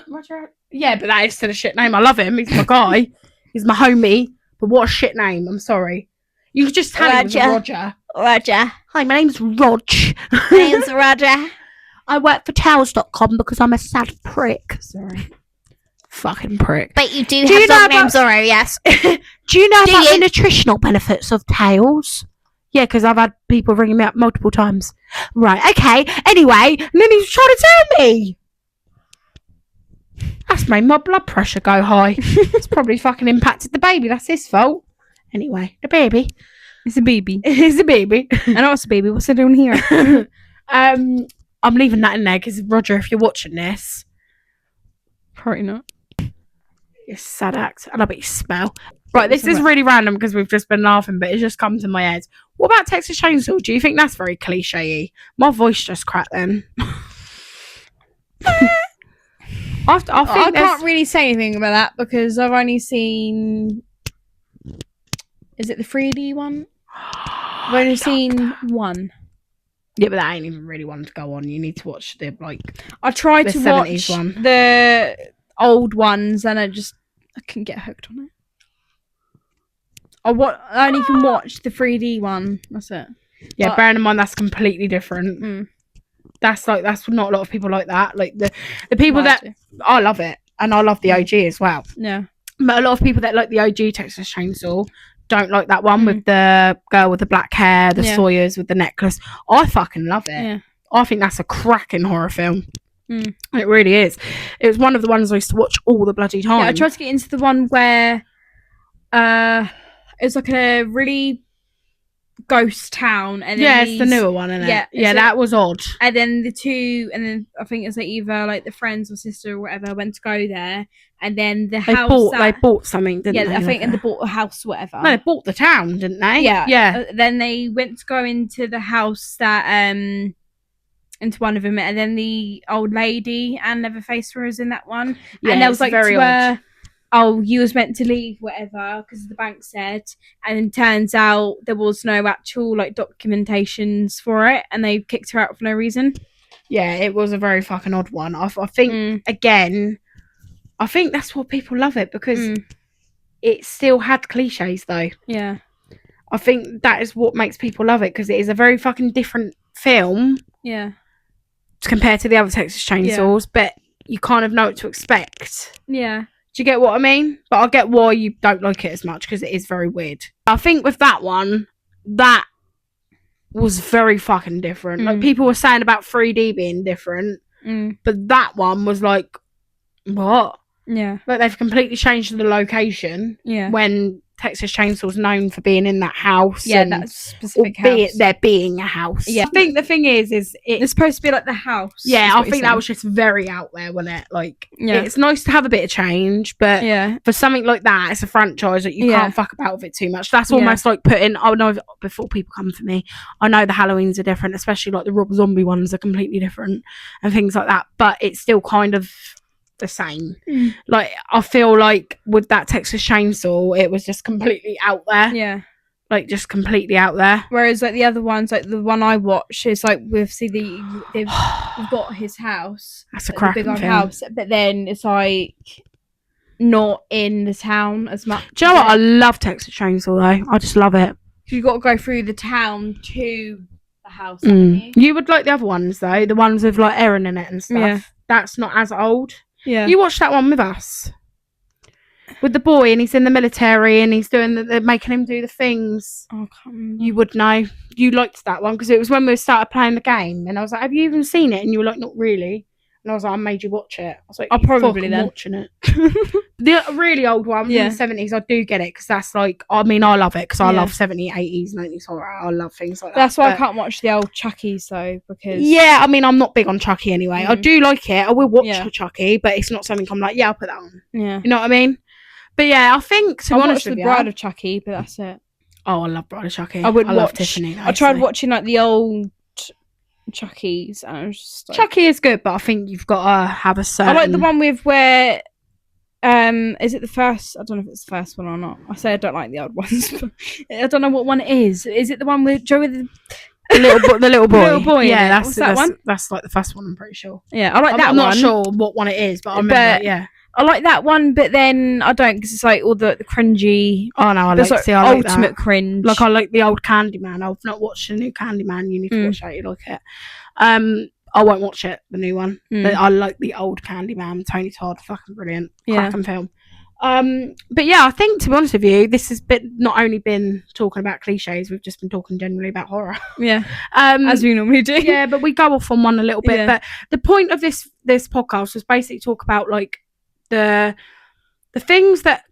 Roger. Yeah, but that is still a shit name. I love him. He's my guy. He's my homie. But what a shit name. I'm sorry. You could just tell him it was Roger. Roger. Hi, my name's Rog. Name's Roger. I work for Towels.com because I'm a sad prick. Sorry. Fucking prick. But you do you have know dog about- names, Zorro, yes. Do you know Do about you? the nutritional benefits of Tails? Yeah, because I've had people ringing me up multiple times. Right, okay. Anyway, and then he was trying to tell me. That's made my blood pressure go high. It's probably fucking impacted the baby. That's his fault. Anyway, the baby. It's a baby. It's a baby. I know it's a baby. What's it doing here? I'm leaving that in there because Roger, if you're watching this, Probably not. you're a sad act, and I bet you smell. Right, this is really random because we've just been laughing, but it's just come to my head. What about Texas Chainsaw? Do you think that's very cliche-y? My voice just cracked then. I can't really say anything about that because I've only seen. Is it the 3D one? I've only seen one. Yeah, but that ain't even really one to go on. You need to watch the I tried The to 70s watch one. the old ones and I couldn't get hooked on it. I only can watch the 3D one. That's it. Yeah, But- bearing in mind that's completely different. Mm. That's not a lot of people like that. Like the people But that I love it, and I love the OG as well. yeah. But a lot of people that like the OG Texas Chainsaw don't like that one Mm. with the girl with the black hair, the Yeah. Sawyers with the necklace. I fucking love it. Yeah. I think that's a cracking horror film. Mm. It really is. It was one of the ones I used to watch all the bloody time. Yeah, I tried to get into the one where it's like a really ghost town and then Yeah, it's the newer one, isn't it? yeah, Yeah, it's that was odd. and then the two, and then I think it's like either like the friends or sister or whatever went to go there, and then the They house they bought something, didn't yeah, they? I think, Like and a- they bought a house, or whatever. No, they bought the town, didn't they? Yeah, Yeah. Then they went to go into the house that into one of them, and then the old lady and Leatherface was in that one, Yeah, and there it's was like very to odd. oh, you was meant to leave, whatever, because the bank said, and then turns out there was no actual like documentations for it, and they kicked her out for no reason. Yeah, it was a very fucking odd one. I think, again, I think that's what people love it because Mm. it still had cliches, though. Yeah, I think that is what makes people love it because it is a very fucking different film yeah, compared to the other Texas Chainsaws, but you kind of know what to expect. yeah, Do you get what I mean? But I get why you don't like it as much because it is very weird. I think with that one, that was very fucking different. Like Mm. people were saying about 3D being different, Mm. but that one was like, what? Yeah. Like they've completely changed the location Yeah. when Texas Chainsaw's known for being in that house. Yeah, and, that specific albeit house. there being a house. Yeah. I think the thing is It's it. supposed to be like the house. Yeah, is I what you're think that saying. was just very out there, wasn't it? Like, Yeah. it's nice to have a bit of change, but Yeah. for something like that, it's a franchise that you Yeah. can't fuck about with it too much. That's Yeah. almost like putting. I know before people come for me, I know the Halloweens are different, especially like the Rob Zombie ones are completely different and things like that. But it's still kind of the same. Mm. Like I feel like with that Texas Chainsaw, it was just completely out there. Yeah. Like just completely out there. Whereas like the other ones, like the one I watched, is like we've we've got his house. That's a like, the cracking big old film. house, but then it's like not in the town as much. Do you know what? I love Texas Chainsaw though. I just love it. You've got to go through the town to the house. haven't you? You would like the other ones though, the ones with like Erin in it and stuff. Yeah. That's not as old. Yeah. You watched that one with us with the boy, and he's in the military, and he's doing they're making him do the things. Oh, I can't remember. You would know. You liked that one because it was when we started playing the game, and I was like, "Have you even seen it?" And you were like, "Not really." And I was like, "I made you watch it." I was like, I'll "You probably fucking then." watching it." The really old one from Yeah. the 70s, I do get it because that's like, I mean, I love it because I Yeah. love 70s, 80s, 90s horror. I love things like that. That's why I but- can't watch the old Chucky's though, because Yeah, I mean, I'm not big on Chucky anyway. I Mm. do like it. I will watch Yeah. Chucky, but it's not something I'm like, yeah, I'll put that on. yeah. You know what I mean? But yeah, I think to I be honest watched with the you, Bride of Chucky, but that's it. oh, I love Bride of Chucky. I would love watch. Tiffany. I tried so. watching like the old Chucky's, and I was just like, Chucky is good, but I think you've got to have a certain. I like the one with where. Is it the first? I don't know if it's the first one or not. I say I don't like the old ones. But I don't know what one it is. Is it the one with Joey? the little boy. Little boy in Yeah, it. that's What's that one? That's like the first one. I'm pretty sure. Yeah, I like that I'm one. not sure what one it is, but I remember. But- yeah. I like that one, but then I don't because it's like all the cringy. Oh no, I There's like. like See, I like ultimate that. cringe. Like I like the old Candyman. I've not watched the new Candyman. You need to Mm. watch that. You like it. I won't watch it. The new one. Mm. But I like the old Candyman. Tony Todd, fucking brilliant. Yeah. Cracking film. But yeah, I think to be honest with you, this has been not only been talking about cliches. We've just been talking generally about horror. yeah, as we normally do. Yeah, but we go off on one a little bit. Yeah. But the point of this podcast was basically talk about like the things that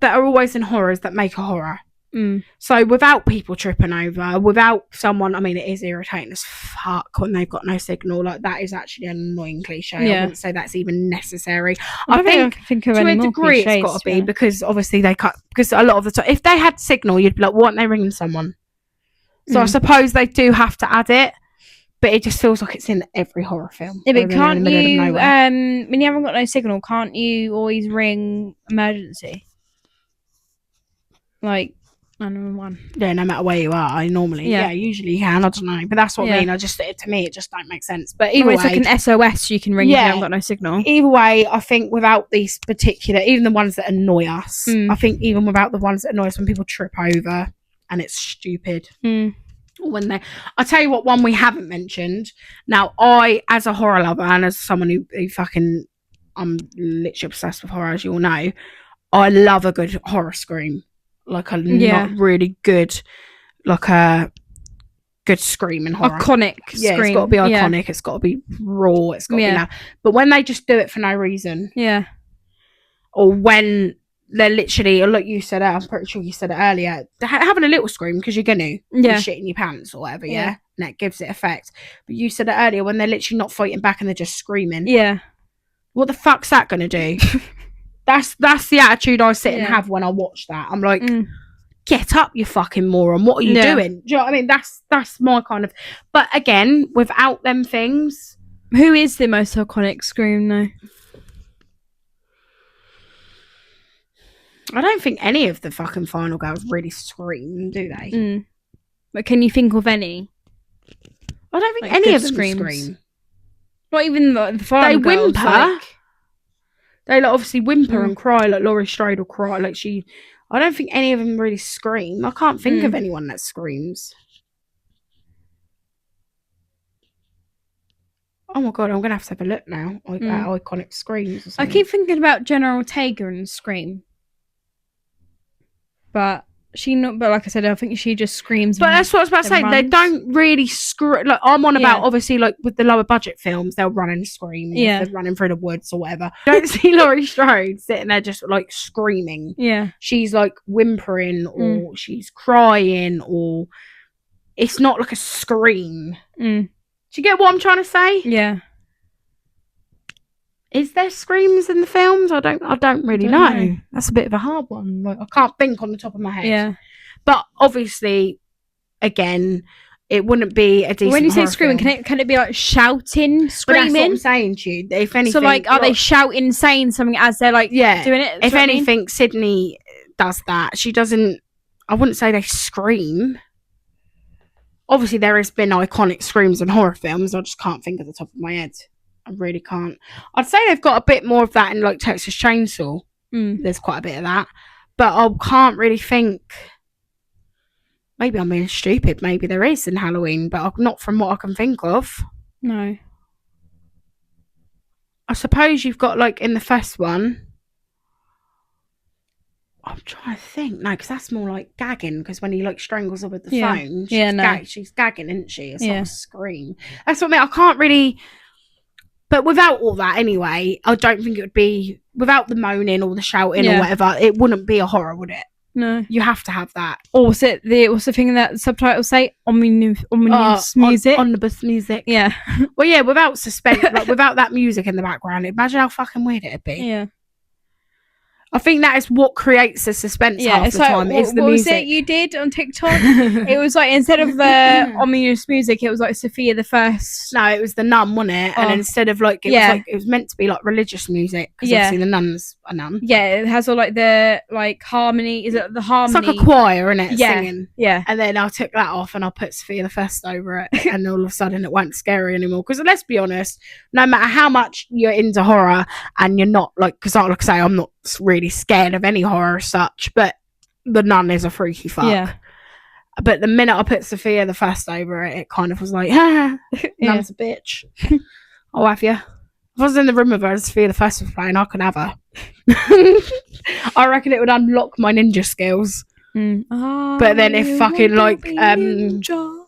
are always in horrors that make a horror. Mm. So without people tripping over, without someone, I mean, it is irritating as fuck when they've got no signal. Like that is actually an annoying cliche. I Yeah. wouldn't say that's even necessary. I I don't think think of to any a more degree cliches, it's got to be yeah. because obviously they cut, because a lot of the time if they had signal you'd be like, why aren't they ringing someone? So I Mm. suppose they do have to add it, but it just feels like it's in every horror film. Yeah, where but they're in can't the middle of you? nowhere. When you haven't got no signal, can't you always ring emergency? Like 911. Yeah, no matter where you are, I normally, Yeah. yeah, usually you can. I don't know, but that's what Yeah. I mean. To me, it just don't make sense. But Either either it's way, like an SOS you can ring if you Yeah. haven't got no signal. either way, I think without these particular, even the ones that annoy us, Mm. I think even without the ones that annoy us when people trip over and it's stupid. Mm. Or when I'll tell you what one we haven't mentioned. Now, I, as a horror lover and as someone who fucking, I'm literally obsessed with horror, as you all know, I love a good horror scream. Like a Yeah. not really good, like a good scream in horror. Iconic Yeah, scream. it's got to be Yeah. iconic. It's got to be raw. It's got to Yeah. be loud. But when they just do it for no reason, Yeah. or when they're literally, or like you said, I'm pretty sure you said it earlier, having a little scream because you're gonna Yeah. shit in your pants or whatever, Yeah. yeah, and that gives it effect. But you said it earlier when they're literally not fighting back and they're just screaming. Yeah. What the fuck's that gonna do? That's the attitude I sit and Yeah. have when I watch that. I'm like, Mm. get up, you fucking moron. What are you Yeah. doing? Do you know what I mean? That's my kind of. But again, without them things, Who is the most iconic scream though? I don't think any of the fucking final girls really scream, do they? Mm. But can you think of any? I don't think Like any good of them screams. scream. Not even the final They girls, whimper. like- They like obviously whimper Mm. and cry, like Laurie Strode will cry, like she. I don't think any of them really scream. I can't think Mm. of anyone that screams. Oh my god, I'm gonna have to have a look now at iconic screams. Or I something. keep thinking about General Ortega and Scream. But but like I said, I think she just screams. But that's what I was about to say. and They runs. don't really scream. Like I'm on about, Yeah. obviously, like with the lower budget films, they'll run and scream. Yeah. They're running through the woods or whatever. You don't see Laurie Strode sitting there just like screaming. Yeah. She's like whimpering or she's crying or it's not like a scream. Mm. Do you get what I'm trying to say? Yeah. Is there screams in the films? I don't really Don't know. know. That's a bit of a hard one. Like I can't think on the top of my head. Yeah. But obviously, again, it wouldn't be a decent When you say horror screaming, film. can it be like shouting, But that's what screaming? I'm saying to you. If anything, So like, are they shouting, saying something as they're like yeah. doing it? If Do you know what I mean? anything, Sydney does that. She doesn't. I wouldn't say they scream. Obviously, there has been iconic screams in horror films. I just can't think at the top of my head. I really can't. I'd say they've got a bit more of that in like Texas Chainsaw. Mm. There's quite a bit of that, but I can't really think. Maybe I'm being stupid. Maybe there is in Halloween, but not from what I can think of. No. I suppose you've got like in the first one. I'm trying to think. No, because that's more like gagging. Because when he like strangles her with the Yeah. phone, Yeah, no. she's gagging, isn't she? It's Yeah. not a scream. That's what I mean. I can't really. But without all that, anyway, I don't think it would be without the moaning or the shouting or Yeah. whatever. It wouldn't be a horror, would it? No. You have to have that. Or was it what's the thing that the subtitles say? Ominous music. Omnibus music. Yeah. Well, yeah, without suspense, like without that music in the background, imagine how fucking weird it'd be. Yeah. I think that is what creates the suspense Yeah. half It's the like time. Is the what was music. it you did on TikTok? It was like instead of the ominous music, it was like Sophia the First. No, it was the nun, wasn't it? And Oh. instead of like, it was meant to be like religious music because Yeah. obviously the nun's a nun. Yeah, it has all like the like harmony. Is it the It's harmony? like a choir, isn't it? Yeah. Singing. Yeah. And then I took that off and I put Sophia the First over it, and all of a sudden it wasn't scary anymore. Because let's be honest, no matter how much you're into horror and you're not like, because like I say, I'm not really scared of any horror as such, but the nun is a freaky fuck. Yeah. But the minute I put Sophia the First over it, it kind of was like, ah, Yeah. nun's a bitch. I'll have you. If I was in the room with her and Sophia the First was playing, I could have her. I reckon it would unlock my ninja skills. But then if fucking like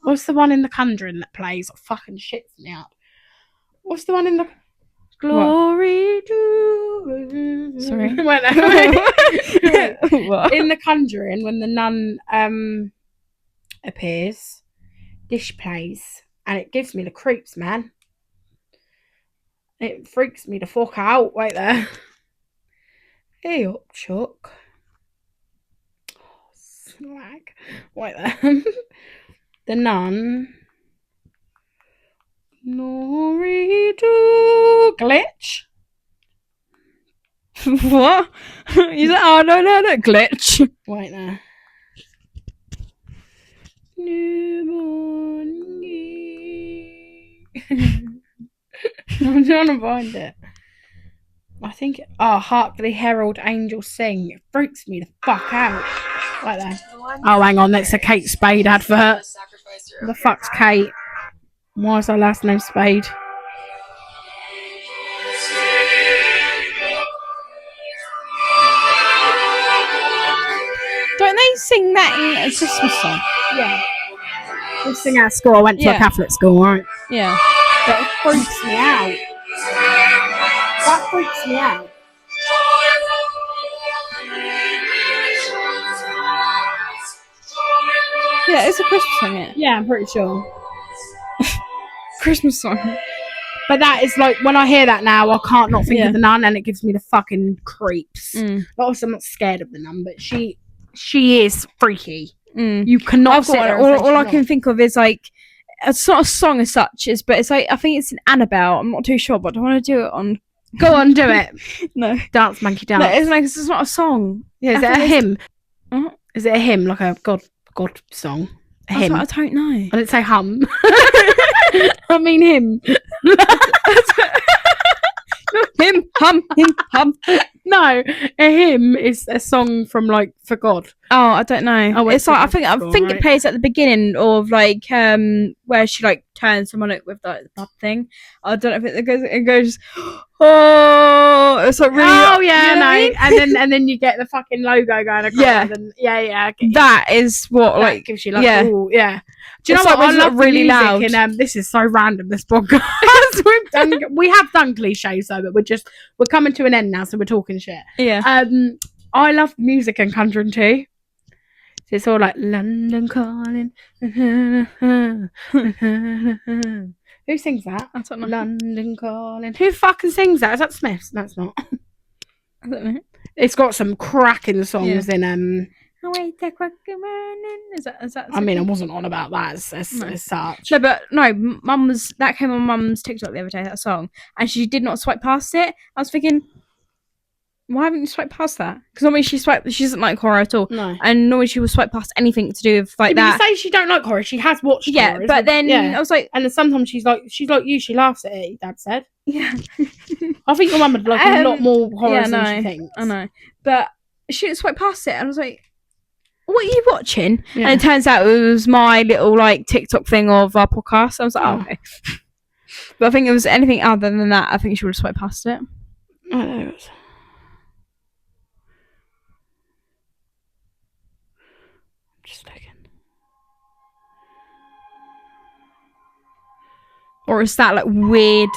what's the one in The Conjuring that plays? It fucking shits me up. What's the one in the Glory to Sorry. What? In The Conjuring, when the nun appears, this plays, and it gives me the creeps, man. It freaks me the fuck out. Wait there. Hey up, Chuck. Oh, slag. Wait there. The nun. Glory to glitch. What? You said, oh no, glitch. Wait there. Newborn ye. I'm trying to find it. I think Hark the Herald Angels Sing. It freaks me the fuck out. Right there. Oh, hang on, that's a Kate Spade advert. The fuck's Kate? Why is her last name Spade? Don't they sing that in a Christmas song? Yeah. We sing at school. I went to a Yeah. Catholic school, right? Yeah. But it freaks me out. That freaks me out. Yeah, it's a Christmas song, yeah. Yeah, I'm pretty sure. Christmas song. But that is like, when I hear that now, I can't not think Yeah. of the nun, and it gives me the fucking creeps. Mm. But also, I'm not scared of the nun, but she is freaky. Mm. You cannot. I've got sit one. there and say All I she's can not. think of is like, it's not a song as such, but it's like, I think it's an Annabelle. I'm not too sure, but I want to do it on. Go on, do it. No. Dance, monkey, dance. No, it's like, it's not a song. Yeah, is I it a think hymn? Uh-huh. Is it a hymn, like a God song? A hymn. I don't know. I didn't say hum. I mean hymn. Him, hum. No, a hymn is a song from like for God. Oh, I don't know. I went It's to like I Catholic think school, it plays at the beginning of like where she like turns someone like with like the blood thing. I don't know if it goes. Oh, it's like really. Oh yeah, you know what I mean? and then you get the fucking logo going across. Yeah. And yeah. I get you. That is what That like gives you like yeah. ooh, yeah. Do you It's know like what? when I it's love like really the music loud. and this is so random. This podcast we have done cliches though, but we're coming to an end now, so we're talking shit. Yeah. I love music and Conjuring too. So it's all like London Calling. Who sings that? I don't know. London Calling. Who fucking sings that? Is that Smiths? No, it's not. I don't know. It's got some cracking songs in. Is that? I mean, I wasn't on about that as such. No, but no, that came on Mum's TikTok the other day, that song, and she did not swipe past it. I was thinking, why haven't you swiped past that? Because normally she doesn't like horror at all, No. and normally she will swipe past anything to do with like Yeah, that. but you say she don't like horror. She has watched Yeah, horror. but then I was like, and then sometimes she's like you. She laughs at it. Dad said. yeah, I think your mum would like a lot more horror yeah, than no, she thinks. I know, but she didn't swipe past it, and I was like, what are you watching? Yeah. And it turns out it was my little like TikTok thing of our podcast. I was like, oh, Oh. okay. But I think it was anything other than that. I think she would have swiped past it. I don't know. Just looking. Or is that like weird?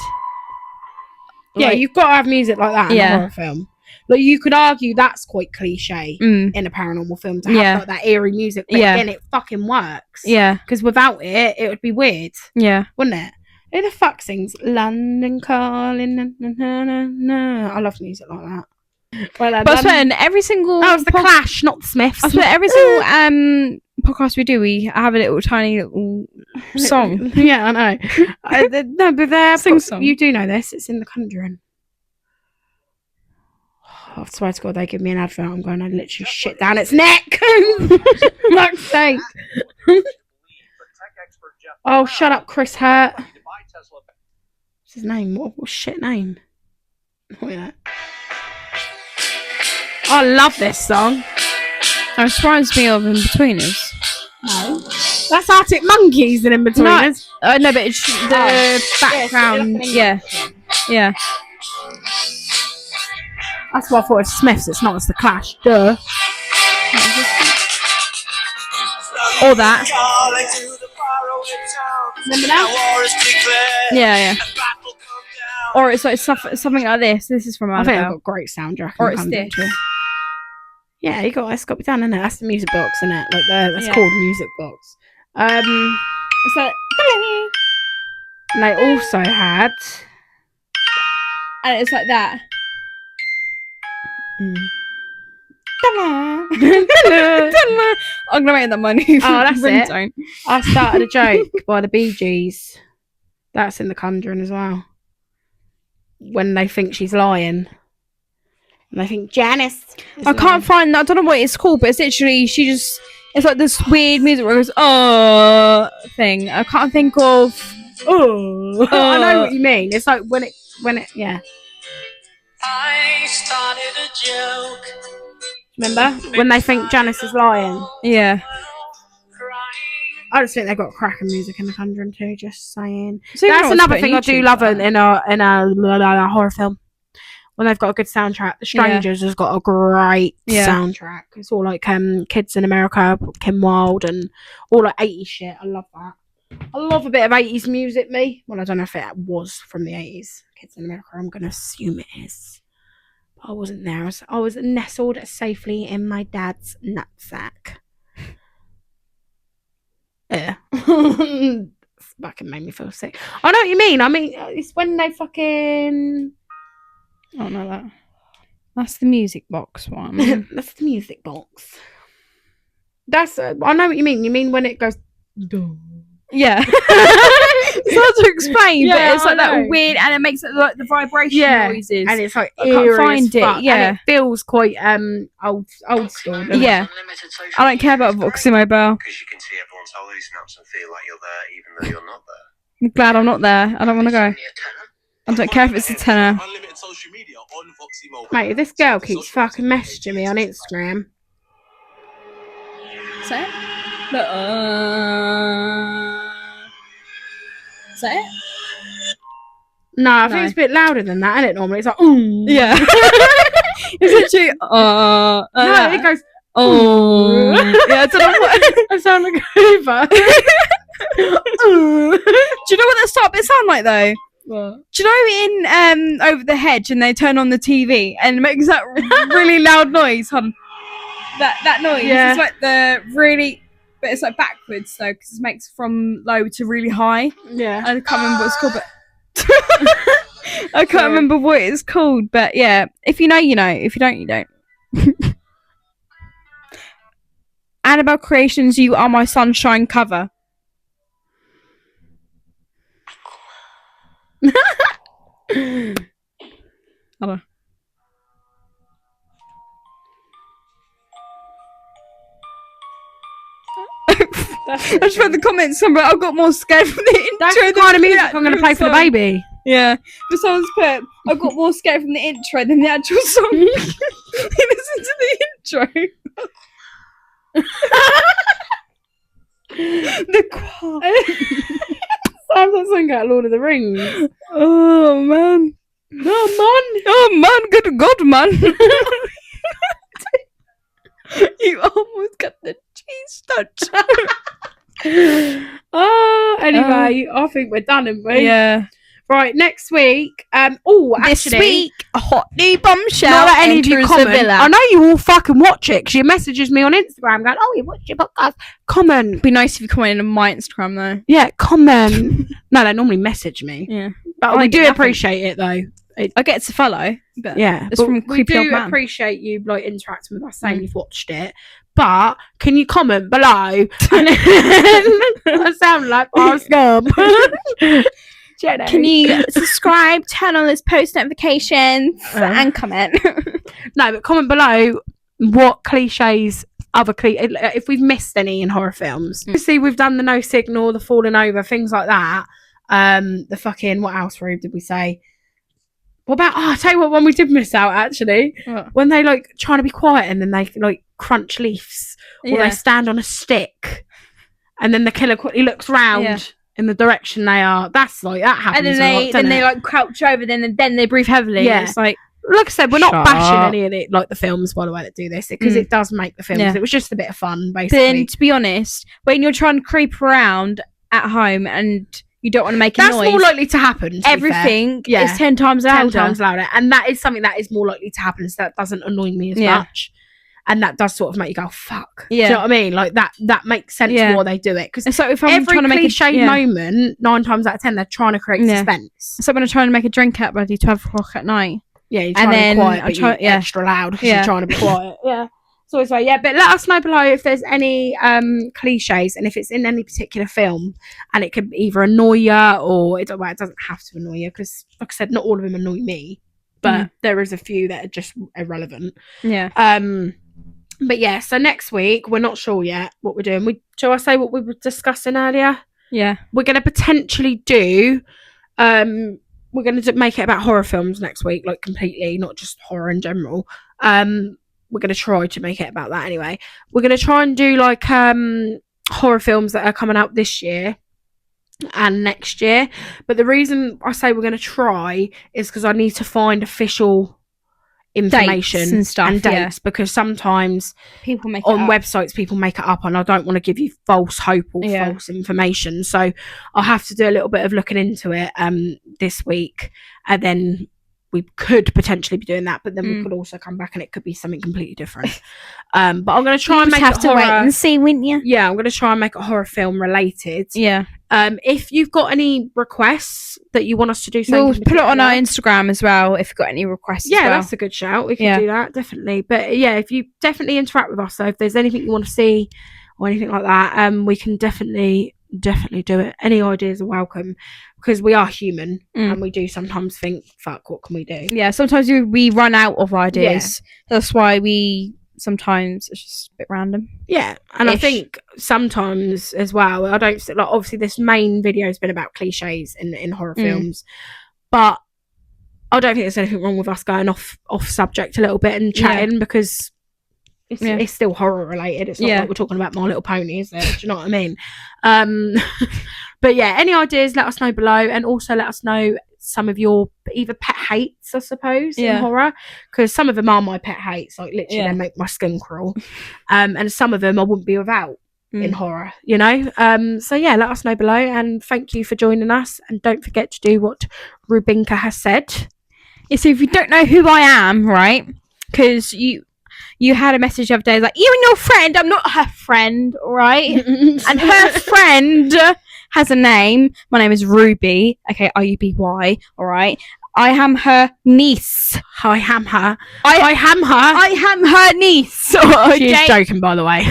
Yeah, like- you've got to have music like that in Yeah. a horror film. Like you could argue that's quite cliche in a paranormal film to have Yeah. like that eerie music. But Yeah. again, it fucking works. Yeah, Because without it, it would be weird, yeah. wouldn't it? Who the fuck sings London Calling? Na, na, na, na, na. I love music like that. Well, But I swear, in every single that was the Clash, not the Smiths. I swear, every single podcast we do, we have a little tiny little song. Yeah, I know. No, but they're Sing song. You do know this. It's in The Conjuring. I swear to God, they give me an advert. I'm going to literally shit down its neck. Fuck's sake. Oh, shut up, Chris Hurt. What's his name? What shit name? Oh, yeah. I love this song. It reminds me of In-Betweeners. No. That's Arctic Monkeys in Betweeners. No, but it's the background. Yeah, yeah. That's why I thought it's Smiths. It's not. It's the Clash. Duh. Or that. Remember that? Yeah, yeah. Or it's like something like this. This is from I think I've Annabelle. got great soundtrack. Or in it's Conjuring this. too. Yeah, it's got to be done, isn't it? That's the music box, isn't it? Like that's Yeah. called music box. It's like, And they also had. and it's like that. I I'm gonna make that my new that's it. ringtone. Started a joke by the Bee Gees. That's in The Conjuring as well. When they think she's lying. And they think Janice. is I can't lying. find. I don't know what it's called, but it's literally it's like this weird music where it goes thing. I can't think of. Oh, I know what you mean. It's like when it, yeah. I started a joke. Remember when they think Janice is lying? Yeah. I just think they've got cracking music in The Conjuring too. Just saying. So you That's know what's another put on thing I do YouTube, love but- in a horror film. When they've got a good soundtrack. The Strangers has got a great Yeah. soundtrack. It's all like Kids in America, Kim Wilde, and all like 80s shit. I love that. I love a bit of 80s music, me. Well, I don't know if it was from the 80s. Kids in America, I'm going to assume it is. But I wasn't there. I was nestled safely in my dad's nutsack. Yeah. Fucking made me feel sick. I know what you mean. I mean, it's when they fucking... I don't know that. That's the music box one. That's the music box. That's... I know what you mean. You mean when it goes... Yeah. It's hard to explain, Yeah, but it's like I know. that weird, and it makes it like the vibration noises. and it's like I can't eerie find as it, fuck, yeah. and it feels quite old school. doesn't it? Yeah. I don't care about Voxy Mobile. Because you can see everyone's holiday snaps and feel like you're there even though you're not there. I'm glad I'm not there. I don't want to go. I don't care if it's a tenner. Unlimited social media on Vox Mate, this girl keeps fucking messaging me on Instagram. Say it. Look, say it. No, I think No. it's a bit louder than that, isn't it? Normally, it's like, ooh. Yeah. It's literally, No, it goes, oh. Yeah, I don't know what. I sound like Hoover. Do you know what that start bit sound like though? What? Do you know in Over the Hedge and they turn on the TV and it makes that really loud noise? That noise. Yeah. It's like the really, but it's like backwards though because it makes from low to really high. Yeah. I can't remember what it's called, but I can't remember what it's called. But yeah, if you know, you know. If you don't, you don't. Annabelle Creations, You Are My Sunshine cover. Hold on. I just read the comments. Somebody, I got more scared from the intro. That's the than kind of the music I'm going to play for the actual song. baby. Yeah, but someone's put, I got more scared from the intro than the actual song. Listen to the intro. The choir. Sounds like something out of Lord of the Rings. Oh man. Oh man, good God, man. You almost got the cheese touch. Oh, anyway, I think we're done, haven't we? Yeah. Right, next week. This Actually, week, a hot new bombshell not that any of you enters the comment. villa. I know you all fucking watch it because you messages me on Instagram going, "Oh, you watch your podcast." Comment. It'd be nice if you comment on my Instagram though. Yeah, comment. No, they normally message me, Yeah. but I we get do nothing. appreciate it though. I get to follow, but Yeah, it's but from we Creepy Old do Man. appreciate you like interacting with us, saying you've watched it. But can you comment below? And I sound like our scum. Jenny. Can you subscribe, turn on those post notifications, and comment? No, but comment below what cliches, if we've missed any in horror films. Obviously, we've done the no signal, the falling over, things like that. The fucking, what else, Rube, did we say? What about, I'll tell you what one we did miss out, actually. What? When they, like, trying to be quiet and then they, like, crunch leaves. Or they stand on a stick. And then the killer quickly looks round in the direction they are. That's, like, that happens And then a lot, doesn't they it? like crouch over, then they breathe heavily. Yeah. It's like, Like I said, we're not Shut bashing up. any of it, like the films, by the way, that do this, because it does make the films. Yeah. It was just a bit of fun, but basically. then to be honest, when you're trying to creep around at home and you don't want to make a That's noise, more likely to happen. To be fair. everything Yeah. is 10 times 10 louder. times louder, and that is something that is more likely to happen. So that doesn't annoy me as much, and that does sort of make you go, "Fuck." Do you know what I mean? Like that makes sense why they do it, because And so if I'm every trying to make cliche moment, 9 times out of 10, they're trying to create suspense. So when I'm trying to make a drink at bloody 12 o'clock at night. Yeah, you're trying to be quiet, but you're extra loud because you're trying to be quiet. Yeah. So it's like, but let us know below if there's any cliches and if it's in any particular film, and it could either annoy you or it doesn't have to annoy you, because like I said, not all of them annoy me, but there is a few that are just irrelevant. Yeah. But yeah, so next week we're not sure yet what we're doing. Shall I say what we were discussing earlier? Yeah. We're going to potentially do we're going to make it about horror films next week, like completely, not just horror in general. We're going to try to make it about that anyway. We're going to try and do like horror films that are coming out this year and next year. But the reason I say we're going to try is because I need to find official information Dates and stuff, dates, because sometimes People make on it up. websites people make it up, and I don't want to give you false hope or false information. So I'll have to do a little bit of looking into it this week, and then we could potentially be doing that, but then we could also come back and it could be something completely different. But I'm going to try and make have it to horror. wait and see, wouldn't you? Yeah, I'm going to try and make it horror film related. Yeah. If you've got any requests that you want us to do, We'll something put it on our particular- Instagram as well if you've got any requests. Yeah, as well. that's a good shout. We can do that, definitely. But yeah, if you definitely interact with us, so if there's anything you want to see or anything like that, we can definitely do it. Any ideas are welcome, because we are human and we do sometimes think, fuck, what can we do? Yeah, sometimes we run out of ideas. That's why sometimes it's just a bit random. Yeah, and I Ish. think sometimes as well, I don't like, obviously this main video has been about cliches in horror films, but I don't think there's anything wrong with us going off subject a little bit and chatting because it's still horror related. It's not like we're talking about My Little Pony, is it? Do you know what I mean? But yeah, any ideas, let us know below, and also let us know some of your either pet hates, I suppose, in horror, because some of them are my pet hates, like literally they make my skin crawl, and some of them I wouldn't be without in horror, you know. So yeah, let us know below, and thank you for joining us, and don't forget to do what Rubinka has said. Yeah, so if you don't know who I am, right, because you had a message the other day like, you and your friend, I'm not her friend, all right? And her friend has a name. My name is Ruby, okay, R-U-B-Y, all right? I am her niece. I am her. I am her niece. She is joking, by the way.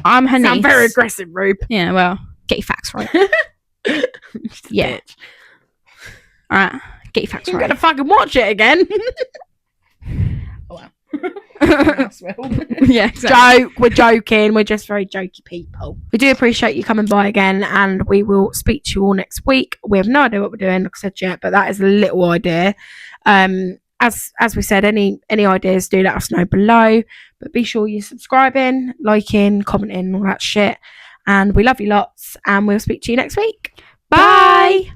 I'm her niece. Sound very aggressive, Rube. Yeah, well, get your facts right. Yeah. All right, get your facts You're right. gonna fucking watch it again. Oh, wow. Yeah, exactly. Joke, we're joking, we're just very jokey people. We do appreciate you coming by again, and we will speak to you all next week. We have no idea what we're doing, like I said yet, but that is a little idea. As we said, any ideas, do let us know below, but be sure you're subscribing, liking, commenting, all that shit, and we love you lots, and we'll speak to you next week. Bye.